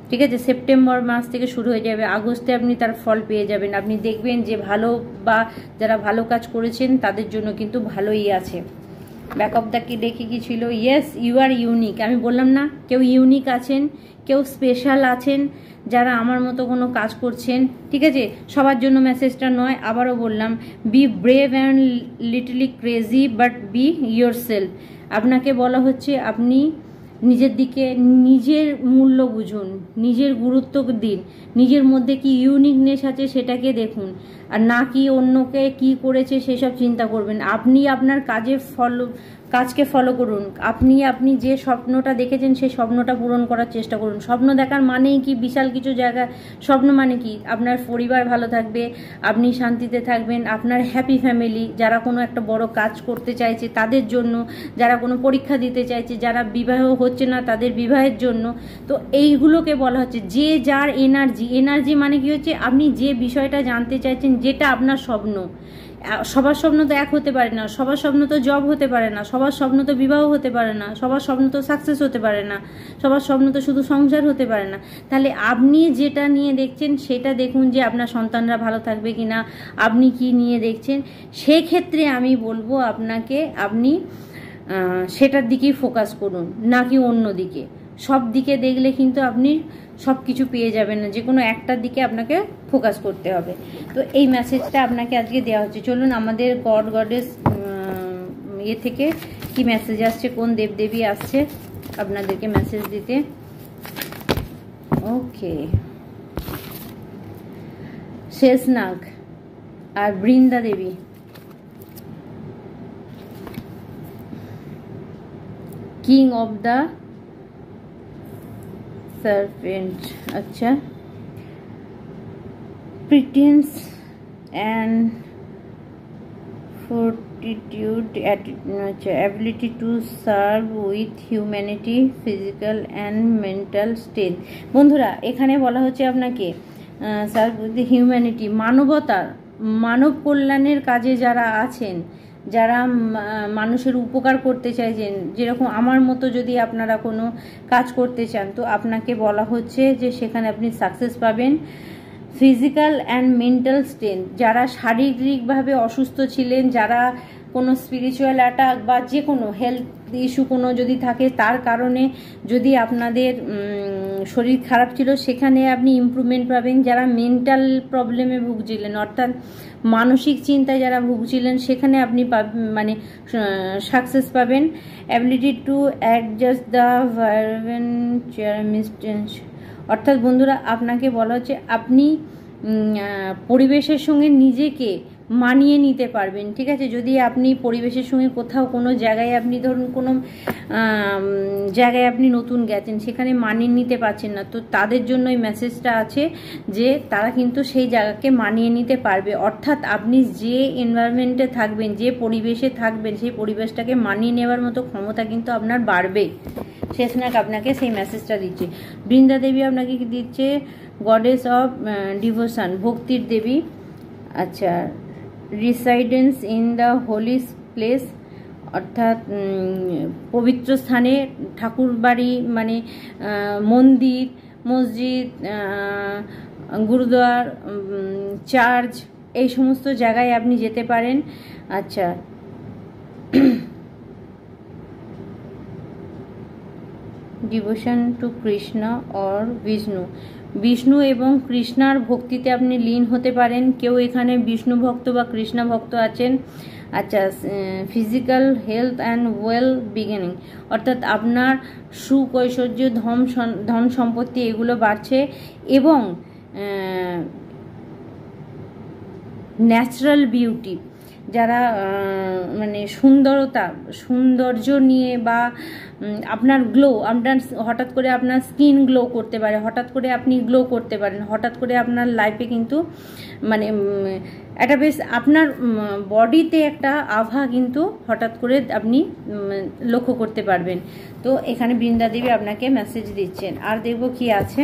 ঠিক আছে? সেপ্টেম্বর মাস থেকে শুরু হয়ে যাবে, আগস্টে আপনি তার ফল পেয়ে যাবেন। আপনি দেখবেন যে ভালো বা যারা ভালো কাজ করেছেন তাদের জন্য কিন্তু ভালোই আছে। ব্যাক অফ দ্য কি দেখে কি ছিল? Yes you are unique. আমি বললাম না কেউ ইউনিক আছেন, কেউ স্পেশাল আছেন, যারা আমার মতো কোনো কাজ করছেন, ঠিক আছে? সবার জন্য মেসেজটা নয়, আবারও বললাম B brave and literally crazy but B your self. আপনাকে বলা হচ্ছে আপনি নিজের দিকে, নিজের মূল্য বুঝুন, নিজের গুরুত্ব দিন, নিজের মধ্যে কি ইউনিকনেস আছে সেটাকে দেখুন, আর না কি অন্যকে কি করেছে সেসব চিন্তা করবেন। আপনি আপনার কাজকে ফলো করুন। আপনি যে স্বপ্নটা দেখেছেন সেই স্বপ্নটা পূরণ করার চেষ্টা করুন। স্বপ্ন দেখার মানেই কি বিশাল কিছু জায়গা, স্বপ্ন মানে কি আপনার পরিবার ভালো থাকবে, আপনি শান্তিতে থাকবেন, আপনার হ্যাপি ফ্যামিলি, যারা কোনো একটা বড় কাজ করতে চাইছে তাদের জন্য, যারা কোনো পরীক্ষা দিতে চাইছে, যারা বিবাহ হচ্ছে না তাদের বিবাহের জন্য। তো এইগুলোকে বলা হচ্ছে যে যার এনার্জি মানে কি হচ্ছে আপনি যে বিষয়টা জানতে চাইছেন, যেটা আপনার স্বপ্ন। সবার স্বপ্ন তো এক হতে পারে না, সবার স্বপ্ন তো জব হতে পারে না, সবার স্বপ্ন তো বিবাহ হতে পারে না, সবার স্বপ্ন তো সাকসেস হতে পারে না, সবার স্বপ্ন তো শুধু সংসার হতে পারে না। তাহলে আপনি যেটা নিয়ে দেখছেন সেটা দেখুন যে আপনার সন্তানরা ভালো থাকবে কিনা, আপনি কি নিয়ে দেখছেন। সেক্ষেত্রে আমি বলবো আপনাকে আপনি সেটার দিকেই ফোকাস করুন, নাকি অন্য দিকে। সব দিকে দেখলে কিন্তু আপনি সব কিছু পেয়ে যাবেন না, যে কোনো একটার দিকে আপনাকে ফোকাস করতে হবে। তো এই মেসেজটা আপনাকে আজকে দেওয়া হচ্ছে। চলুন আমাদের গডেস থেকে কি মেসেজ আসছে, কোন দেবদেবী আসছে আপনাদেরকে মেসেজ দিতে। ওকে, শেষনাগ আর বৃন্দা দেবী। কিং অফ দ্য serpent, अच्छा, pretense and fortitude, ability to serve with humanity, physical and mental strength। বন্ধুরা এখানে বলা হচ্ছে আপনাকে সার্ভ উইথ হিউম্যানিটি, মানব কল্যাণের কাজে যারা আছেন, যারা মানুষের উপকার করতে চাইছেন, যেরকম আমার মতো যদি আপনারা কোনো কাজ করতে চান, তো আপনাকে বলা হচ্ছে যে সেখানে আপনি সাকসেস পাবেন। ফিজিক্যাল অ্যান্ড মেন্টাল স্ট্রেংথ, যারা শারীরিকভাবে অসুস্থ ছিলেন, যারা কোনো স্পিরিচুয়াল অ্যাটাক বা যে কোনো হেলথ ইস্যু কোনো যদি থাকে, তার কারণে যদি আপনাদের শরীর খারাপ ছিল সেখানে আপনি ইমপ্রুভমেন্ট পাবেন। যারা মেন্টাল প্রবলেমে ভুগছিলেন, অর্থাৎ মানসিক চিন্তায় যারা ভুগছিলেন, সেখানে আপনি মানে সাকসেস পাবেন। Ability to adjust the violent, অর্থাৎ বন্ধুরা আপনাকে বলা হচ্ছে আপনি পরিবেশের সঙ্গে নিজেকে মানিয়ে নিতে পারবেন, ঠিক আছে। যদি আপনি পরিবেশের সঙ্গে কোথাও কোনো জায়গায় আপনি ধরুন কোনো জায়গায় আপনি নতুন গেছেন, সেখানে মানিয়ে নিতে পারছেন না, তো তাদের জন্য এই মেসেজটা আছে যে তারা কিন্তু সেই জায়গাকে মানিয়ে নিতে পারবে। অর্থাৎ আপনি যে এনভায়রনমেন্টে থাকবেন, যে পরিবেশে থাকবেন, সেই পরিবেশটাকে মানিয়ে নেওয়ার মতো ক্ষমতা কিন্তু আপনার বাড়বে। শেষনাগ আপনাকে সেই মেসেজটা দিচ্ছে। বৃন্দা দেবী আপনাকে কি দিচ্ছে? গডেস অফ ডিভোশন, ভক্তির দেবী। আচ্ছা, রিসাইডেন্স ইন দ্য হোলি প্লেস, অর্থাৎ পবিত্র স্থানে, ঠাকুর বাড়ি মানে মন্দির, মসজিদ, গুরুদ্বার, চার্চ, এই সমস্ত জায়গায় আপনি যেতে পারেন। আচ্ছা, devotion to Krishna or Vishnu, Vishnu এবং কৃষ্ণার ভক্তিতে আপনি লীন হতে পারেন। কেউ এখানে বিষ্ণু ভক্ত বা কৃষ্ণ ভক্ত আছেন। আচ্ছা, physical health and well beginning, অর্থাৎ আপনার সুখ, ঐশ্বর্য, ধন সম্পত্তি এগুলো বাড়ছে এবং ন্যাচারাল বিউটি, যারা মানে সৌন্দর্য নিয়ে বা আপনার গ্লো, আপনার হঠাৎ করে আপনার স্কিন গ্লো করতে পারে, হঠাৎ করে আপনি গ্লো করতে পারেন, হঠাৎ করে আপনার লাইফে কিন্তু মানে একটা বেশ আপনার বডিতে একটা আভা কিন্তু হঠাৎ করে আপনি লক্ষ্য করতে পারবেন। তো এখানে বৃন্দা দেবী আপনাকে মেসেজ দিচ্ছেন। আর দেখব কি আছে।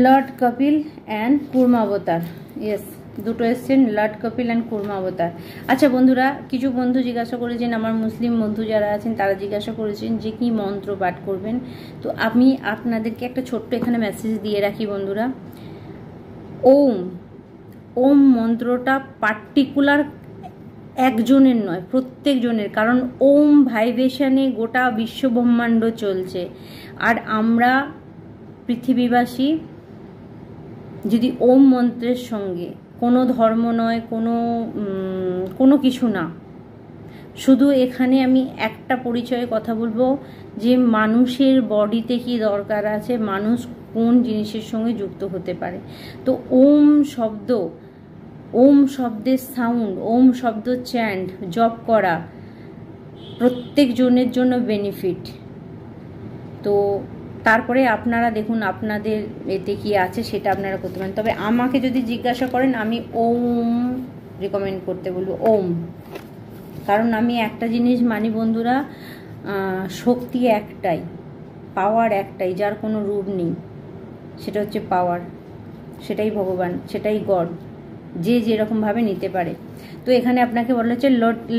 লর্ড কপিল অ্যান্ড কুর্মাবতার, ইয়েস, দুটো এসছেন, লর্ড কপিল অ্যান্ড কুর্মাবতার। আচ্ছা বন্ধুরা, কিছু বন্ধু জিজ্ঞাসা করেছেন, আমার মুসলিম বন্ধু যারা আছেন তারা জিজ্ঞাসা করেছেন যে কি মন্ত্র পাঠ করবেন। তো আমি আপনাদেরকে একটা ছোট্ট এখানে মেসেজ দিয়ে রাখি বন্ধুরা। ওম, ওম মন্ত্রটা পার্টিকুলার একজনের নয়, প্রত্যেকজনের, কারণ ওম ভাইব্রেশনে গোটা বিশ্ব ব্রহ্মাণ্ড চলছে। আর আমরা পৃথিবীবাসী যদি ওম মন্ত্রের সঙ্গে, কোনো ধর্ম নয়, কোনো কিছু না, শুধু এখানে আমি একটা পরিচয়ে কথা বলবো যে মানুষের বডিতে কি দরকার আছে, মানুষ কোন জিনিসের সঙ্গে যুক্ত হতে পারে। তো ওম শব্দ, ওম শব্দের সাউন্ড, ওম শব্দ চ্যান্ট জপ করা প্রত্যেক জনের জন্য বেনিফিট। তো তারপরে আপনারা দেখুন আপনাদের এতে কি আছে সেটা আপনারা করতে পারেন। তবে আমাকে যদি জিজ্ঞাসা করেন আমি ওম রেকমেন্ড করতে বলবো, ওম। কারণ আমি একটা জিনিস মানি বন্ধুরা, শক্তি একটাই, পাওয়ার একটাই, যার কোনো রূপ নেই, সেটা হচ্ছে পাওয়ার, সেটাই ভগবান, সেটাই গড, যে যেরকমভাবে নিতে পারে। তো এখানে আপনাকে বলা হচ্ছে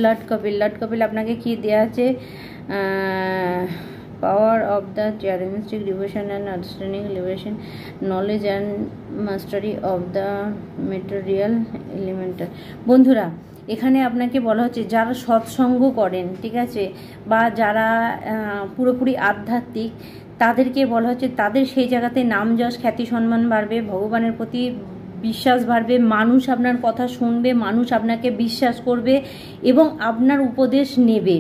লর্ড কপিল। লর্ড কপিল আপনাকে কি দেওয়া আছে? power of the charismatic devotion and understanding liberation, knowledge and mastery of the material elemental। বন্ধুরা এখানে আপনাকে বলা হচ্ছে যারা সৎসঙ্গ করেন, ঠিক আছে, বা যারা পুরোপুরি আধ্যাত্মিক, তাদেরকে বলা হচ্ছে তাদের সেই জায়গাতে নাম যশ খ্যাতি সম্মান বাড়বে, ভগবানের প্রতি বিশ্বাস বাড়বে, মানুষ আপনার কথা শুনবে, মানুষ আপনাকে বিশ্বাস করবে এবং আপনার উপদেশ নেবে।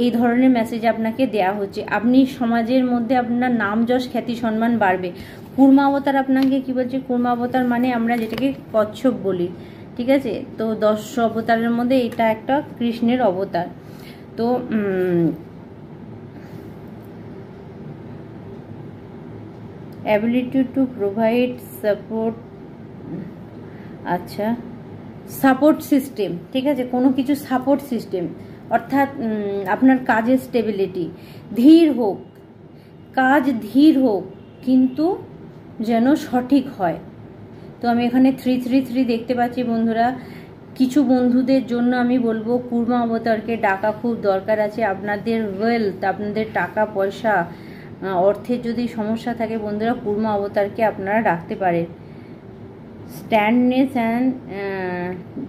এই ধরনের মেসেজ আপনাকে দেয়া হচ্ছে। আপনি সমাজের মধ্যে আপনার নাম যশ খ্যাতি সম্মান বাড়বে। কুর্মাবতার আপনাকে কি বলছে? কুর্মাবতার মানে আমরা যেটাকে কচ্ছপ বলি, ঠিক আছে। তো 10 অবতারের মধ্যে এটা একটা কৃষ্ণের অবতার। তো অ্যাবিলিটি টু প্রোভাইড সাপোর্ট, আচ্ছা সাপোর্ট সিস্টেম, ঠিক আছে, কোনো কিছু সাপোর্ট সিস্টেম, অর্থাৎ আপনার কাজের স্টেবিলিটি, ধীর হোক, কাজ ধীর হোক কিন্তু যেন সঠিক হয়। তো আমি এখানে 333 দেখতে পাচ্ছি বন্ধুরা। কিছু বন্ধুদের জন্য আমি বলবো কুর্মা অবতারকে ডাকা খুব দরকার আছে। আপনাদের ওয়েলথ, আপনাদের টাকা পয়সা, অর্থের যদি সমস্যা থাকে বন্ধুরা, কুর্মা অবতারকে আপনারা ডাকতে পারেন। স্ট্যান্ডনেস অ্যান্ড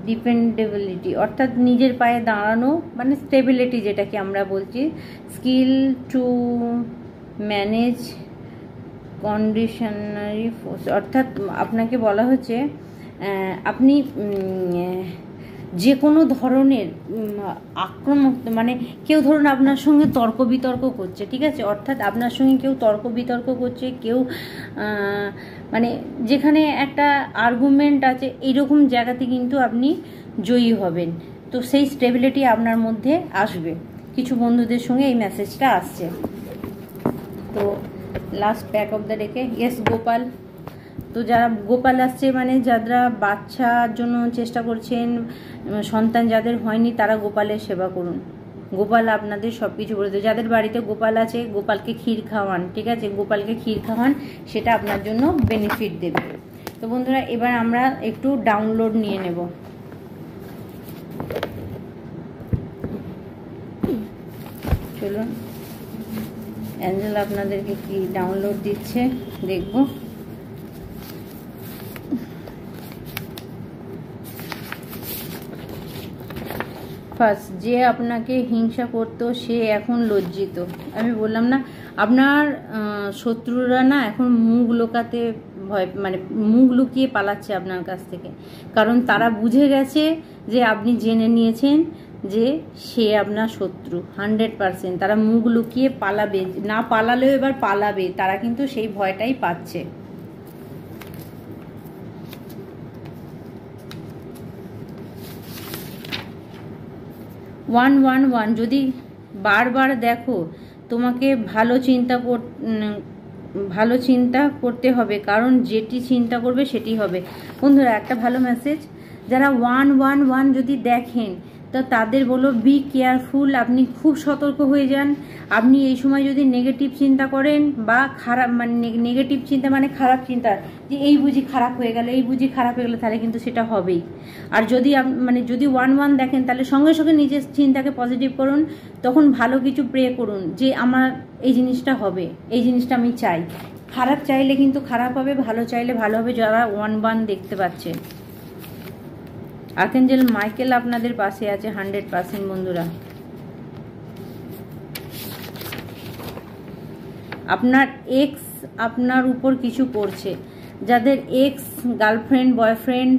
ডিপেন্ডেবিলিটি, অর্থাৎ নিজের পায়ে দাঁড়ানো মানে স্টেবিলিটি যেটাকে আমরা বলছি। স্কিল টু ম্যানেজ কন্ডিশনারি ফোর্স, অর্থাৎ আপনাকে বলা হচ্ছে আপনি যে কোনো ধরনের আক্রমণ, মানে কেউ ধরুন আপনার সঙ্গে তর্ক বিতর্ক করছে, ঠিক আছে, অর্থাৎ আপনার সঙ্গে কেউ তর্ক বিতর্ক করছে, কেউ মানে যেখানে একটা আর্গুমেন্ট আছে, এইরকম জায়গাতে কিন্তু আপনি জয়ী হবেন। তো সেই স্টেবিলিটি আপনার মধ্যে আসবে। কিছু বন্ধুদের সঙ্গে এই মেসেজটা আসছে। তো লাস্ট প্যাক অফ দ্য ডেকে ইয়েস গোপাল। তো যারা গোপাল আসছে মানে যারা বাচ্চার জন্য চেষ্টা করছেন, সন্তান যাদের হয়নি, তারা গোপালের সেবা করুন। গোপাল আপনাদের সব কিছু বলে দেবে। যাদের বাড়িতে গোপাল আছে, গোপালকে ক্ষীর খাওয়ান, ঠিক আছে, গোপালকে ক্ষীর খাওয়ান, সেটা আপনার জন্য বেনিফিট দেবে। তো বন্ধুরা, এবার আমরা একটু ডাউনলোড নিয়ে নেব। চলুন অ্যাঞ্জেল আপনাদেরকে কি ডাউনলোড দিচ্ছে দেখব। ফার্স্ট, যে আপনাকে হিংসা করতো সে এখন লজ্জিত। আমি বললাম না, আপনার শত্রুরা না এখন মুখ লুকাতে ভয়, মানে মুখ লুকিয়ে পালাচ্ছে আপনার কাছ থেকে, কারণ তারা বুঝে গেছে যে আপনি জেনে নিয়েছেন যে সে আপনার শত্রু 100%। তারা মুখ লুকিয়ে পালাবে, না পালালেও এবার পালাবে, তারা কিন্তু সেই ভয়টাই পাচ্ছে। ওয়ান ওয়ান ওয়ান, যদি বারবার দেখো, তোমাকে ভালো চিন্তা করতে হবে, কারণ যেটি চিন্তা করবে সেটি হবে। বন্ধুরা, একটা ভালো মেসেজ, যারা 111 যদি দেখেন, তো তাদের বলো বি কেয়ারফুল, আপনি খুব সতর্ক হয়ে যান। আপনি এই সময় যদি নেগেটিভ চিন্তা করেন বা খারাপ, মানে নেগেটিভ চিন্তা মানে খারাপ চিন্তা, যে এই বুঝি খারাপ হয়ে গেল, এই বুঝি খারাপ হয়ে গেল, তাহলে কিন্তু সেটা হবেই। আর যদি মানে যদি 1-1 দেখেন, তাহলে সঙ্গে সঙ্গে নিজের চিন্তাকে পজিটিভ করুন, তখন ভালো কিছু প্রে করুন যে আমার এই জিনিসটা হবে, এই জিনিসটা আমি চাই। খারাপ চাইলে কিন্তু খারাপ হবে, ভালো চাইলে ভালো হবে। যারা 1-1 দেখতে পাচ্ছেন, আর্কেঞ্জেল মাইকেল আপনাদের পাশে আছে 100% বন্ধুরা। আপনার এক্স আপনার উপর কিছু করছে, যাদের ex girlfriend, boyfriend,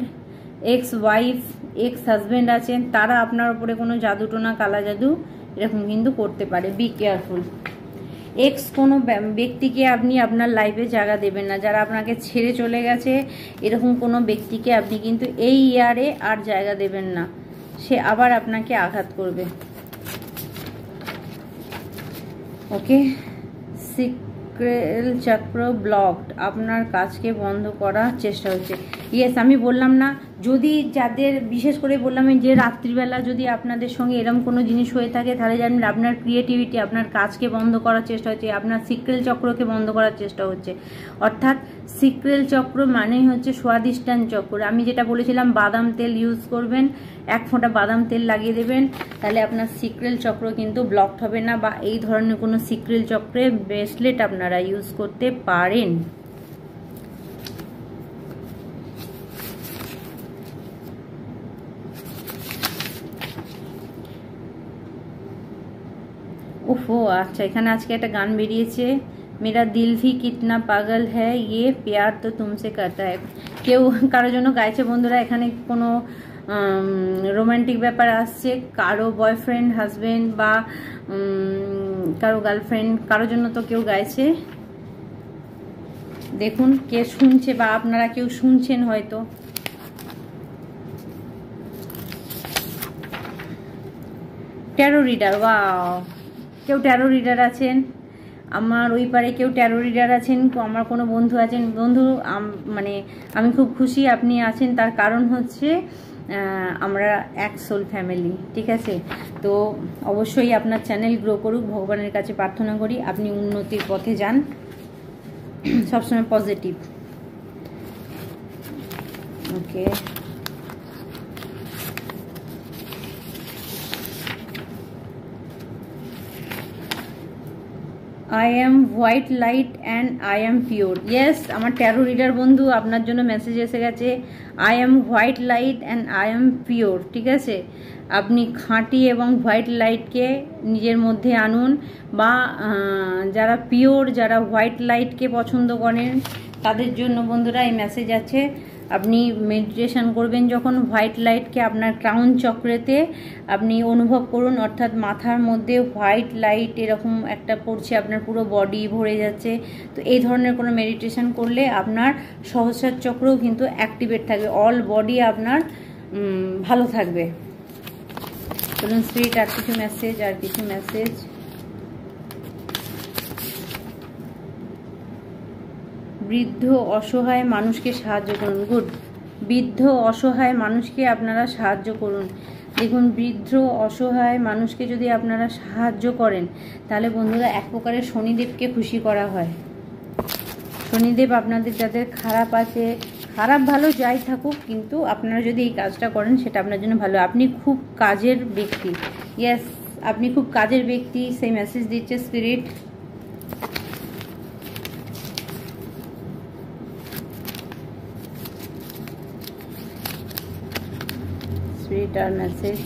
ex wife, ex husband আছেন, তারা আপনার উপরে কোনো জাদুটোনা, কালা জাদু এরকম কিন্তু করতে পারে। Be careful. এক্স কোনো ব্যক্তিকে আপনি আপনার লাইফে জায়গা দেবেন না। যারা আপনাকে ছেড়ে চলে গেছে, এরকম কোনো ব্যক্তিকে আপনি কিন্তু এই ইয়ারে আর জায়গা দেবেন না, সে আবার আপনাকে আঘাত করবে। ওকে, সিক্রেল চক্র ব্লকড, আপনার কাজকে বন্ধ করার চেষ্টা হচ্ছে। ইয়েস, আমি বললাম না, যদি যাদের বিশেষ করে বললাম যে রাত্রিবেলা যদি আপনাদের সঙ্গে এরকম কোনো জিনিস হয়ে থাকে, তাহলে জানেন আপনার ক্রিয়েটিভিটি, আপনার কাজকে বন্ধ করার চেষ্টা হচ্ছে, আপনার সিক্রেল চক্রকে বন্ধ করার চেষ্টা হচ্ছে। অর্থাৎ সিক্রেল চক্র মানেই হচ্ছে স্বাদিষ্টান চক্র। আমি যেটা বলেছিলাম, বাদাম তেল ইউজ করবেন, 1 ফোঁটা বাদাম তেল লাগিয়ে দেবেন, তাহলে আপনার সিক্রেল চক্র কিন্তু ব্লকড হবে না। বা এই ধরনের কোনো সিক্রেল চক্রে ব্রেসলেট আপনারা ইউজ করতে পারেন। ওফো, আচ্ছা, এখানে আজকে একটা গান বেরিয়েছে, মেরা দিল ভি কিতনা পাগল হ্যায় ইয়ে প্যার তো তুমসে করতা হ্যায়। কেউ কারোর জন্য গাইছে বন্ধুরা। এখানে কোনো রোমান্টিক ব্যাপার আসছে, কারো বয়ফ্রেন্ড, হাজব্যান্ড বা কারো গার্লফ্রেন্ড, কারোর জন্য তো কেউ গাইছে। দেখুন কে শুনছে, বা আপনারা কেউ শুনছেন হয়তো। ট্যারো রিডার, ওয়াও, কেউ ট্যারো রিডার আছেন আমার ওই পারে, কেউ ট্যারো রিডার আছেন, আমার কোনো বন্ধু আছেন। বন্ধু, মানে আমি খুব খুশি আপনি আছেন, তার কারণ হচ্ছে আমরা এক সোল ফ্যামিলি, ঠিক আছে। তো অবশ্যই আপনার চ্যানেল গ্রো করুক, ভগবানের কাছে প্রার্থনা করি, আপনি উন্নতির পথে যান, সবসময় positive. Okay, I am white light and I am pure. Yes, আমার ট্যারো রিডার বন্ধু, আপনার জন্য মেসেজ এসে গেছে, I am white light and I am pure, ঠিক আছে। আপনি খাঁটি এবং হোয়াইট লাইটকে নিজের মধ্যে আনুন, বা যারা পিওর, যারা হোয়াইট লাইটকে পছন্দ করেন, তাদের জন্য বন্ধুরা এই মেসেজ আছে। আপনি মেডিটেশন করবেন যখন, হোয়াইট লাইটকে আপনার ক্রাউন চক্রেতে আপনি অনুভব করুন, অর্থাৎ মাথার মধ্যে হোয়াইট লাইট এরকম একটা পড়ছে, আপনার পুরো বডি ভরে যাচ্ছে। তো এই ধরনের কোনো মেডিটেশন করলে আপনার সহস্রার চক্রও কিন্তু অ্যাক্টিভেট থাকবে, অল বডি আপনার ভালো থাকবে। চলুন স্পিরিট আর কিছু মেসেজ। বৃদ্ধ অসহায় মানুষকে সাহায্য করুন। গুড। বৃদ্ধ অসহায় মানুষকে আপনারা সাহায্য করুন। দেখুন, বৃদ্ধ অসহায় মানুষকে যদি আপনারা সাহায্য করেন তাহলে বন্ধুরা এক প্রকারের শনিদেবকে খুশি করা হয়। শনিদেব আপনাদের যাদের খারাপ আছে, খারাপ ভালো যাই থাকুক, কিন্তু আপনারা যদি এই কাজটা করেন সেটা আপনার জন্য ভালো। আপনি খুব কাজের ব্যক্তি, ইয়েস আপনি খুব কাজের ব্যক্তি, সেই মেসেজ দিচ্ছে স্পিরিট। আর মেসেজ,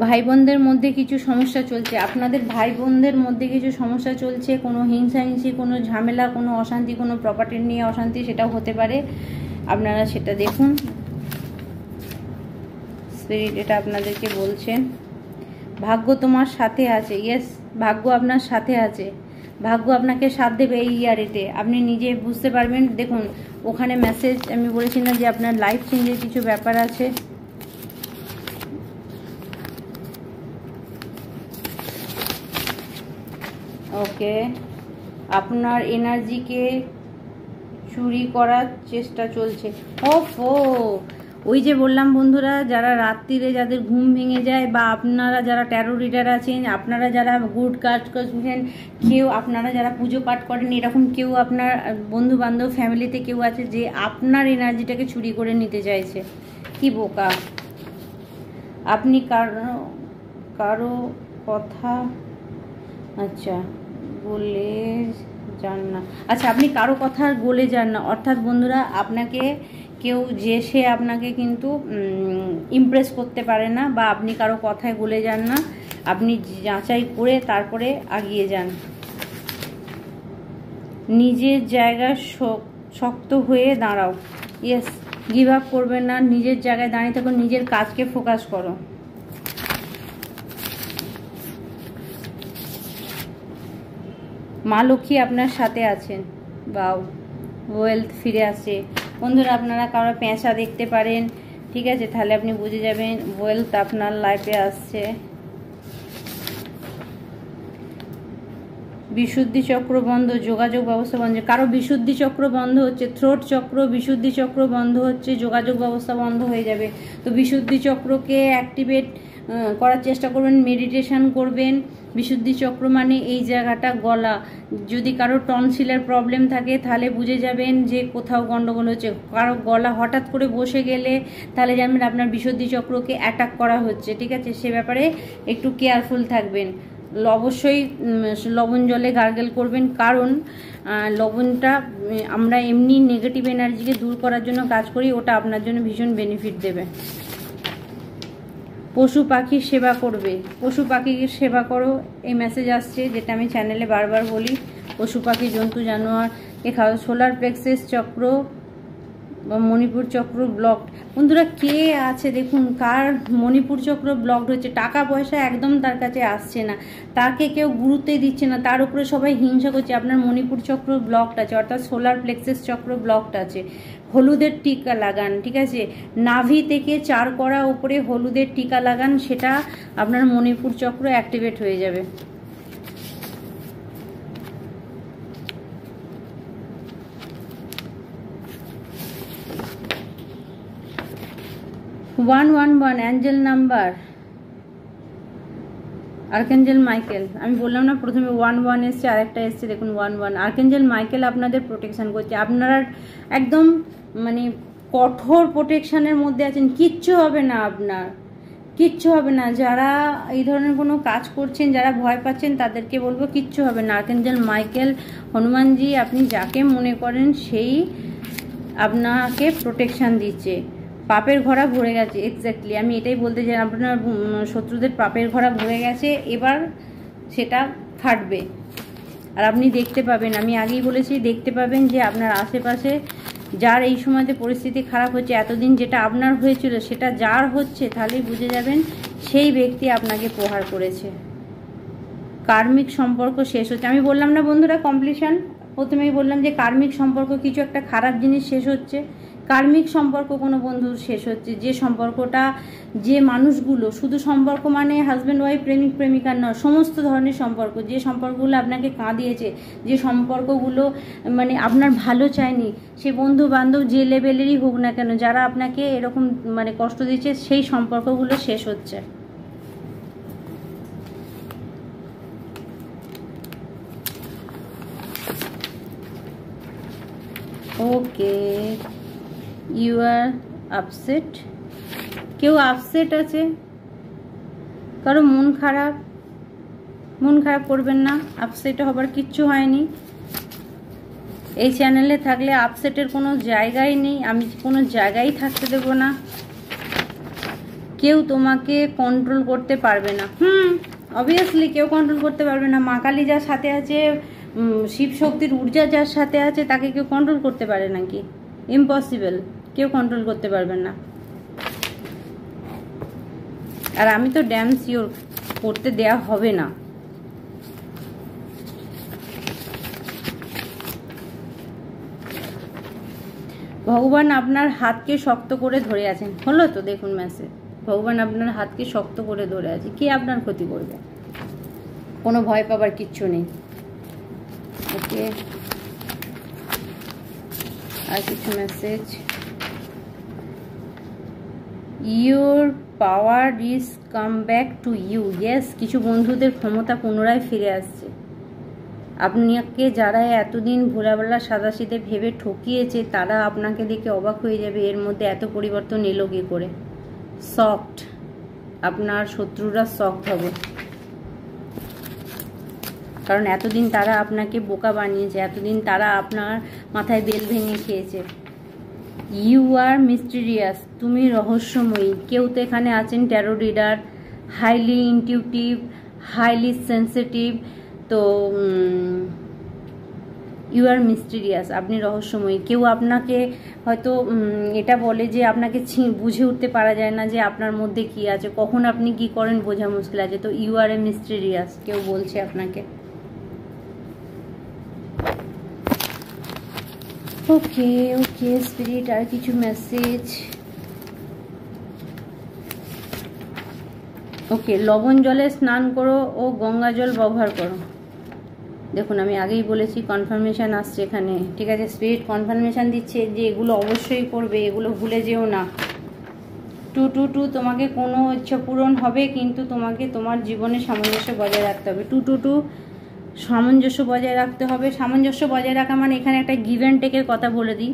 ভাই বোনদের মধ্যে কিছু সমস্যা চলছে, আপনাদের ভাই বোনদের মধ্যে কিছু সমস্যা চলছে, কোনো হিংসাহিংসি, কোনো ঝামেলা, কোনো অশান্তি, কোনো প্রপার্টি নিয়ে অশান্তি, সেটাও হতে পারে। আপনারা সেটা দেখুন, স্পিরিট এটা আপনাদেরকে বলছেন। ভাগ্য তোমার সাথে আছে, ইয়েস ভাগ্য আপনার সাথে আছে, ভাগ্য আপনাকে সাথ দেবে এই ইয়ারেতে, আপনি নিজে বুঝতে পারবেন। দেখুন ওখানে মেসেজ আমি বলেছি না যে আপনার লাইফ চেঞ্জের কিছু ব্যাপার আছে। ওকে, আপনার এনার্জিকে চুরি করার চেষ্টা চলছে। ওফো, ওই যে বললাম বন্ধুরা, যারা রাত্রিরে যাদের ঘুম ভেঙে যায়, বা আপনারা যারা ট্যারো রিডার আছেন, আপনারা যারা গুড কাজ করছেন, কেউ আপনারা যারা পুজো পাঠ করেন, এরকম কেউ আপনার বন্ধু বান্ধব ফ্যামিলিতে কেউ আছে যে আপনার এনার্জিটাকে চুরি করে নিতে চাইছে। কি বোকা আপনি, কারো কথা আচ্ছা বলে যান না। আচ্ছা, আপনি কারো কথা বলে যান না, অর্থাৎ বন্ধুরা আপনাকে কেউ যে সে আপনাকে কিন্তু ইমপ্রেস করতে পারে না, বা আপনি কারো কথায় বলে যান না, আপনি যাচাই করে তারপরে আগিয়ে যান। নিজের জায়গায় শক্ত হয়ে দাঁড়াও, ইয়েস গিভ আপ করবে না, নিজের জায়গায় দাঁড়িয়ে থাকো, নিজের কাজকে ফোকাস করো। মা লক্ষ্মী আপনার সাথে আছেন, বা ওয়েলথ ফিরে আসছে। বন্ধুরা আপনারা কারো পেঁচা দেখতে পারেন, ঠিক আছে, তাহলে আপনি বুঝে যাবেন ওয়েলথ আপনার লাইফে আসছে। বিশুদ্ধি চক্র বন্ধ, যোগাযোগ ব্যবস্থা বন্ধ, কারো বিশুদ্ধি চক্র বন্ধ হচ্ছে, থ্রোট চক্র বিশুদ্ধি চক্র বন্ধ হচ্ছে, যোগাযোগ ব্যবস্থা বন্ধ হয়ে যাবে। তো বিশুদ্ধি চক্রকে অ্যাক্টিভেট করার চেষ্টা করবেন, মেডিটেশন করবেন। বিশুদ্ধি চক্র মানে এই জায়গাটা গলা, যদি কারো টনসিলের প্রবলেম থাকে তাহলে বুঝে যাবেন যে কোথাও গন্ডগোল হচ্ছে। কারো গলা হঠাৎ করে বসে গেলে তাহলে জানবেন আপনার বিশুদ্ধি চক্রকে অ্যাটাক করা হচ্ছে, ঠিক আছে, সে ব্যাপারে একটু কেয়ারফুল থাকবেন। অবশ্যই লবণ জলে গার্গেল করবেন, কারণ লবণটা আমরা এমনি নেগেটিভ এনার্জিকে দূর করার জন্য কাজ করি, ওটা আপনার জন্য ভীষণ বেনিফিট দেবে। পশু পাখির সেবা করবে, পশু পাখির সেবা করো, এই মেসেজ আসছে, যেটা আমি চ্যানেলে বারবার বলি। পশু পাখি জন্তু জানোয়ার এ খাও। সোলার প্লেক্সাস চক্র বা মণিপুর চক্র ব্লকড। বন্ধুরা কে আছে দেখুন, কার মণিপুর চক্র ব্লকড হচ্ছে, টাকা পয়সা একদম তার কাছে আসছে না, তাকে কেউ গুরুত্বই দিচ্ছে না, তার উপরে সবাই হিংসা করছে। আপনার মণিপুর চক্র ব্লকড আছে, অর্থাৎ সোলার প্লেক্সাস চক্র ব্লকড আছে। হলুদের টিকা লাগান, ঠিক আছে, নাভি থেকে 4 কড়া উপরে হলুদের টিকা লাগান, সেটা আপনার মণিপুর চক্র অ্যাক্টিভেট হয়ে যাবে। One Angel number, archangel Michael. আমি বললাম না প্রথমে 1 এসছে, আরেকটা এসছে দেখুন 1 আর্কেঞ্জেল মাইকেল আপনাদের প্রোটেকশন করছে। আপনারা একদম মানে কঠোর প্রোটেকশনের মধ্যে আছেন, কিচ্ছু হবে না, আপনার কিচ্ছু হবে না। যারা এই ধরনের কোনো কাজ করছেন, যারা ভয় পাচ্ছেন, তাদেরকে বলবো কিচ্ছু হবে না। আর্কেঞ্জেল মাইকেল, হনুমানজি, আপনি যাকে মনে করেন সেই আপনাকে প্রোটেকশন দিচ্ছে। পাপের ঘোড়া ভরে গেছে, এক্স্যাক্টলি আমি এটাই বলতে চাই, আপনার শত্রুদের পাপের ঘোড়া ভরে গেছে, এবার সেটা খাটবে। আর আপনি দেখতে পাবেন, আমি আগেই বলেছি, দেখতে পাবেন যে আপনার আশেপাশে যার এই সময়তে পরিস্থিতি খারাপ হচ্ছে, এতদিন যেটা আপনার হয়েছিল সেটা যার হচ্ছে, তাহলেই বুঝে যাবেন সেই ব্যক্তি আপনাকে প্রহার করেছে। কার্মিক সম্পর্ক শেষ হচ্ছে। আমি বললাম না বন্ধুরা কমপ্লিশন, প্রথমেই বললাম যে কার্মিক সম্পর্ক, কিছু একটা খারাপ জিনিস শেষ হচ্ছে। কার্মিক সম্পর্ক কোনো বন্ধুর শেষ হচ্ছে, যে সম্পর্কটা, যে মানুষগুলো, শুধু সম্পর্ক মানে হাজব্যান্ড ওয়াইফ, প্রেমিক প্রেমিকার নয়, সমস্ত ধরনের সম্পর্ক, যে সম্পর্কগুলো আপনাকে কাঁদিয়েছে, যে সম্পর্কগুলো মানে আপনার ভালো চায়নি, সে বন্ধু বান্ধব যে লেভেলেরই হোক না কেন, যারা আপনাকে এরকম মানে কষ্ট দিচ্ছে, সেই সম্পর্কগুলো শেষ হচ্ছে। ওকে, ইউ আর আপসেট। কেউ আপসেট আছে, কারো মন খারাপ, মন খারাপ করবেন না, আপসেট হবার কিচ্ছু হয়নি। এই চ্যানেলে থাকলে আপসেটের কোনো জায়গাই নেই, আমি কোনো জায়গায় থাকতে দেব না। কেউ তোমাকে কন্ট্রোল করতে পারবে না। অবভিয়াসলি কেউ কন্ট্রোল করতে পারবে না। মা কালী যার সাথে আছে, শিব শক্তির ঊর্জা যার সাথে আছে, তাকে কেউ কন্ট্রোল করতে পারে নাকি? ইম্পসিবল, কেউ কন্ট্রোল করতে পারবেন না। আর আমি তো ড্যাম শিওর করতে দেয়া হবে না। ভগবান আপনার হাতকে শক্ত করে ধরে আছেন। হলো তো, দেখুন মেসেজ, ভগবান আপনার হাতকে শক্ত করে ধরে আছে। কে আপনার ক্ষতি করবে? কোনো ভয় পাবার কিচ্ছু নেই। ওকে, আর কিছু message. Your power is come back to you. Yes, কিছু বন্ধুদের ক্ষমতা পুনরায় ফিরে আসছে। আপনাকে যারা এতদিন ভোলাবেলা সাদাসিধে ভেবে ঠকিয়েছে, তারা আপনাকে দেখে অবাক হয়ে যাবে, এর মধ্যে এত পরিবর্তন এলো কি করে। শকড, আপনার শত্রুরা শকড হবে, কারণ এতদিন তারা আপনাকে বোকা বানিয়েছে, এতদিন তারা আপনার মাথায় বেল ভেঙে খেয়েছে। ইউ আর মিস্টিরিয়াস, তুমি রহস্যময়ী। কেউ তো এখানে আছেন taro reader, highly intuitive, highly sensitive. তো ইউ আর মিস্টিরিয়াস, আপনি রহস্যময়ী। কেউ আপনাকে হয়তো এটা বলে যে আপনাকে বুঝে উঠতে পারা যায় না যে আপনার মধ্যে কি আছে, কখন আপনি কি করেন বোঝা মুশকিল আছে। তো ইউ আর এ মিস্টিরিয়াস, কেউ বলছে আপনাকে। ওকে ওকে স্পিরিট, আর কিছু মেসেজ। ওকে, লবণ জলে স্নান করো ও গঙ্গা জল ব্যবহার করো। দেখুন, আমি আগেই বলেছি কনফার্মেশন আসছে এখানে, ঠিক আছে? স্পিরিট কনফার্মেশন দিচ্ছে যে এগুলো অবশ্যই করবে, এগুলো ভুলে যেও না। 222, তোমাকে কোনো ইচ্ছা পূরণ হবে, কিন্তু তোমাকে তোমার জীবনে সামঞ্জস্য বজায় রাখতে হবে। 222, সামঞ্জস্য বজায় রাখতে হবে। সামঞ্জস্য বজায় রাখা মানে, এখানে একটা গিভ অ্যান্ড টেকের কথা বলে দিই।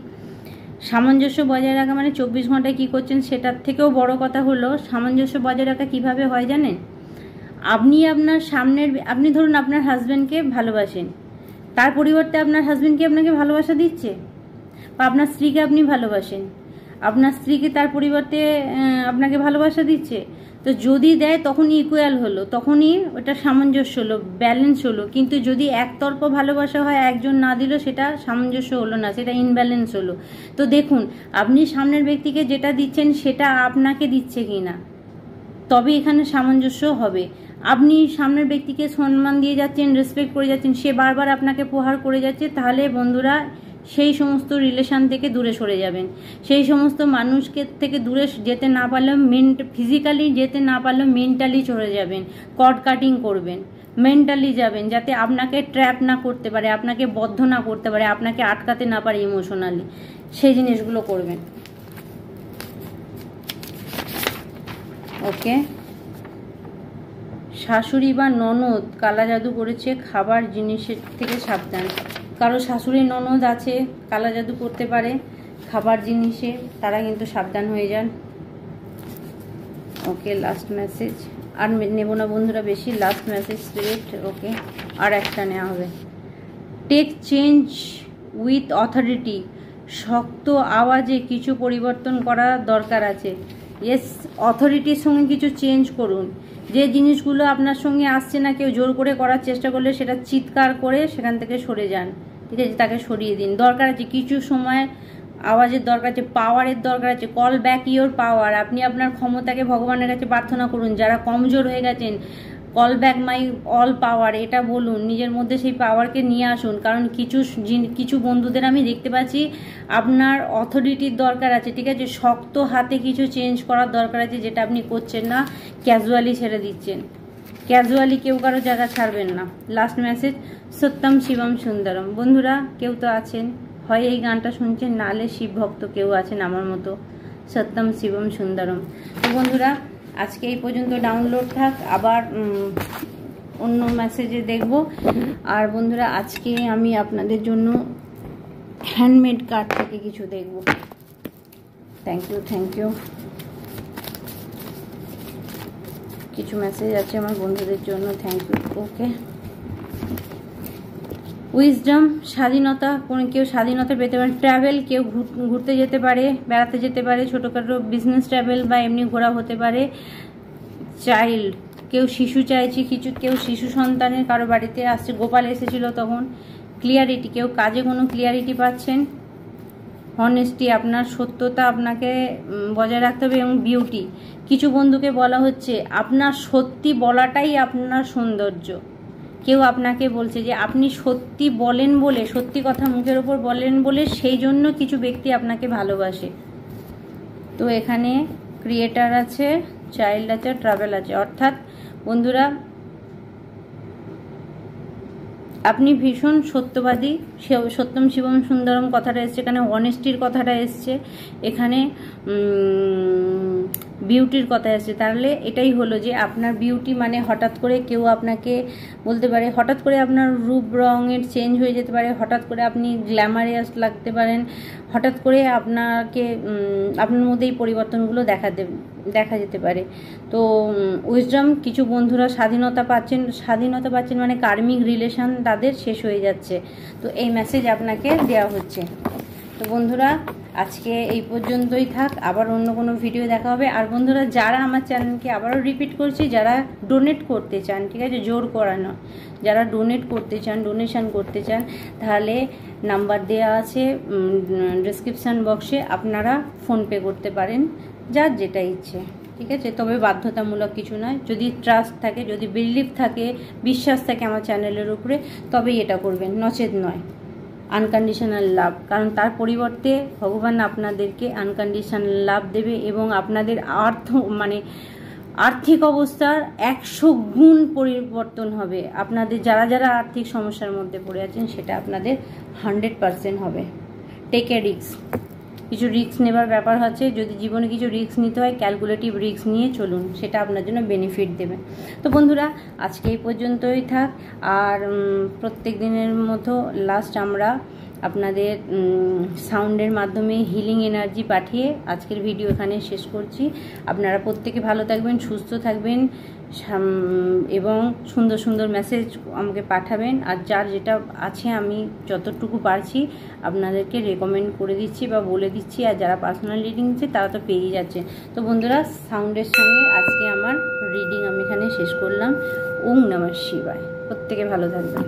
সামঞ্জস্য বজায় রাখা মানে 24 ঘন্টায় কী করছেন সেটার থেকেও বড় কথা হলো সামঞ্জস্য বজায় রাখা কীভাবে হয় জানেন? আপনি আপনার সামনের, আপনি ধরুন আপনার হাজব্যান্ডকে ভালোবাসেন, তার পরিবর্তে আপনার হাজব্যান্ড কি আপনাকে ভালোবাসা দিচ্ছে? বা আপনার স্ত্রীকে আপনি ভালোবাসেন, আপনার স্ত্রীকে তার পরিবর্তে আপনাকে ভালোবাসা দিচ্ছে? তো যদি দেয় তখনই ইকুয়াল হলো, তখনই ওটা সামঞ্জস্য হলো, ব্যালেন্স হলো। কিন্তু যদি একতরফা ভালোবাসা হয়, একজন না দিল, সেটা সামঞ্জস্য হলো না, সেটা ইনব্যালেন্স হলো। তো দেখুন, আপনি সামনের ব্যক্তিকে যেটা দিচ্ছেন সেটা আপনাকে দিচ্ছে কি না, তবে এখানে সামঞ্জস্য হবে। আপনি সামনের ব্যক্তিকে সম্মান দিয়ে যাচ্ছেন, রেসপেক্ট করে যাচ্ছেন, সে বারবার আপনাকে প্রহার করে যাচ্ছে, তাহলে বন্ধুরা সেই সমস্ত রিলেশন থেকে দূরে সরে যাবেন। সেই সমস্ত মানুষকে থেকে দূরে যেতে না পারলেও, ফিজিক্যালি যেতে না পারলেও মেন্টালি চলে যাবেন, কর্ড কাটিং করবেন, মেন্টালি যাবেন, যাতে আপনাকে ট্র্যাপ না করতে পারে, আপনাকে বদ্ধ না করতে পারে, আপনাকে আটকাতে না পারে ইমোশনালি, সেই জিনিসগুলো করবেন। ওকে, শাশুড়ি বা ননদ কালা জাদু করেছে, খাবার জিনিসের থেকে সাবধান। কারো শাশুড়ি ননদ আছে, কালা জাদু করতে পারে খাবার জিনিসে, তারা কিন্তু সাবধান হয়ে যান। ওকে, লাস্ট মেসেজ, আর নেব না বন্ধুরা বেশি, লাস্ট মেসেজ স্পিরিট। ওকে, আর একটা নেওয়া হবে। টেক চেঞ্জ উইথ অথরিটি, শক্ত আওয়াজে কিছু পরিবর্তন করা দরকার আছে। ইয়েস, অথরিটির সঙ্গে কিছু চেঞ্জ করুন, যে জিনিসগুলো আপনার সঙ্গে আসছে না, কেউ জোর করে করার চেষ্টা করলে সেটা চিৎকার করে সেখান থেকে সরে যান, ঠিক আছে? তাকে সরিয়ে দিন। দরকার আছে কিছু সময় আওয়াজের দরকার আছে, পাওয়ারের দরকার আছে। কল ব্যাক ইওর পাওয়ার। আপনি আপনার ক্ষমতাকে ভগবানের কাছে প্রার্থনা করুন। যারা কমজোর হয়ে গেছেন, কল ব্যাক মাই অল পাওয়ার, এটা বলুন, নিজের মধ্যে সেই পাওয়ারকে নিয়ে আসুন। কারণ কিছু বন্ধুদের আমি দেখতে পাচ্ছি আপনার অথরিটির দরকার আছে, ঠিক আছে? শক্ত হাতে কিছু চেঞ্জ করার দরকার আছে, যেটা আপনি করছেন না, ক্যাজুয়ালি ছেড়ে দিচ্ছেন। ক্যাজুয়ালি কেউ কারো জায়গা ছাড়বেন না। লাস্ট মেসেজ, সত্যম শিবম সুন্দরম। বন্ধুরা কেউ তো আছেন, হয় এই গানটা শুনছেন, নালে শিব ভক্ত কেউ আছেন আমার মতো, সত্যম শিবম সুন্দরম। তো বন্ধুরা আজকে এই পর্যন্ত ডাউনলোড থাক, আবার অন্য মেসেজে দেখব। আর বন্ধুরা আজকে আমি আপনাদের জন্য হ্যান্ডমেড কার্ড থেকে কিছু দেখব। Thank you. কিছু মেসেজ আছে আমার বন্ধুদের জন্য, থ্যাংক ইউ। ওকে, উইজডম, স্বাধীনতা, কেউ স্বাধীনতা পেতে পারে। ট্রাভেল, কেউ ঘুরতে যেতে পারে, বেড়াতে যেতে পারে, ছোটোখাটো বিজনেস ট্রাভেল বা এমনি ঘোরা হতে পারে। চাইল্ড, কেউ শিশু চাইছে, কেউ শিশু সন্তানের কারো বাড়িতে আসছে, গোপাল এসেছিল তখন। ক্লিয়ারিটি, কেউ কাজে কোনো ক্লিয়ারিটি পাচ্ছেন। অনেস্টি, আপনার সত্যতা আপনাকে বজায় রাখতে হবে। এবং বিউটি, কিছু বন্ধুকে বলা হচ্ছে আপনার সত্যি বলাটাই আপনার সৌন্দর্য। কেউ আপনাকে বলছে যে আপনি সত্যি বলেন বলে, সত্যি কথা মুখের ওপর বলেন বলে, সেই জন্য কিছু ব্যক্তি আপনাকে ভালোবাসে। তো এখানে ক্রিয়েটার আছে, চাইল্ড আছে, ট্রাভেল আছে। অর্থাৎ বন্ধুরা আপনি ভীষণ সত্যবাদী। সত্যম শিবম সুন্দরম কথাটা এসছে, এখানে অনেস্টির কথাটা এসছে, এখানে বিউটির কথা এসছে। তাহলে এটাই হলো যে আপনার বিউটি মানে হঠাৎ করে কেউ আপনাকে বলতে পারে, হঠাৎ করে আপনার রূপ রঙের চেঞ্জ হয়ে যেতে পারে, হঠাৎ করে আপনি গ্ল্যামারিয়াস লাগতে পারেন, হঠাৎ করে আপনার মধ্যে এই পরিবর্তনগুলো দেখা যেতে পারে। তো উইজডম, কিছু বন্ধুরা স্বাধীনতা পাচ্ছেন মানে কার্মিক রিলেশন তাদের শেষ হয়ে যাচ্ছে। তো এই মেসেজ আপনাকে দেওয়া হচ্ছে। তো বন্ধুরা আজকে এই পর্যন্তই থাক, আবার অন্য কোনো ভিডিও দেখা হবে। আর বন্ধুরা যারা আমার চ্যানেলকে আবারও রিপিট করছি, যারা ডোনেট করতে চান, ঠিক আছে, জোর করানো, যারা ডোনেট করতে চান, ডোনেশন করতে চান, তাহলে নাম্বার দেওয়া আছে ডেসক্রিপশান বক্সে, আপনারা ফোনপে করতে পারেন, যার যেটা ইচ্ছে, ঠিক আছে? তবে বাধ্যতামূলক কিছু নয়। যদি ট্রাস্ট থাকে, যদি বিলিভ থাকে, বিশ্বাস থাকে আমার চ্যানেলের উপরে, তবেই এটা করবেন, নচেত নয়। আনকন্ডিশনাল লাভ, কারণ তার পরিবর্তে ভগবান আপনাদেরকে আনকন্ডিশনাল লাভ দেবে এবং আপনাদের আর্থিক অবস্থার 100 গুণ পরিবর্তন হবে। আপনাদের যারা আর্থিক সমস্যার মধ্যে পড়ে আছেন, সেটা আপনাদের 100% হবে। টেক এ রিস্ক, কিছু রিস্ক নেবার ব্যাপার আছে। যদি জীবনে কিছু রিস্ক নিতে হয়, ক্যালকুলেটিভ রিস্ক নিয়ে চলুন, সেটা আপনার জন্য বেনিফিট দেবে। তো বন্ধুরা আজকে এই পর্যন্তই থাক। আর প্রত্যেক দিনের মতো লাস্ট আমরা আপনাদের সাউন্ডের মাধ্যমে হিলিং এনার্জি পাঠিয়ে আজকের ভিডিও এখানে শেষ করছি। আপনারা প্রত্যেকে ভালো থাকবেন, সুস্থ থাকবেন এবং সুন্দর সুন্দর মেসেজ আমাকে পাঠাবেন। আর যার যেটা আছে আমি যতটুকু পারছি আপনাদেরকে রেকমেন্ড করে দিচ্ছি বা বলে দিচ্ছি। আর যারা পার্সোনাল রিডিং দিচ্ছে তারা তো পেয়েই যাচ্ছে। তো বন্ধুরা সাউন্ডের সঙ্গে আজকে আমার রিডিং আমি এখানে শেষ করলাম। ওম নমঃ শিবায়। প্রত্যেকে ভালো থাকবেন।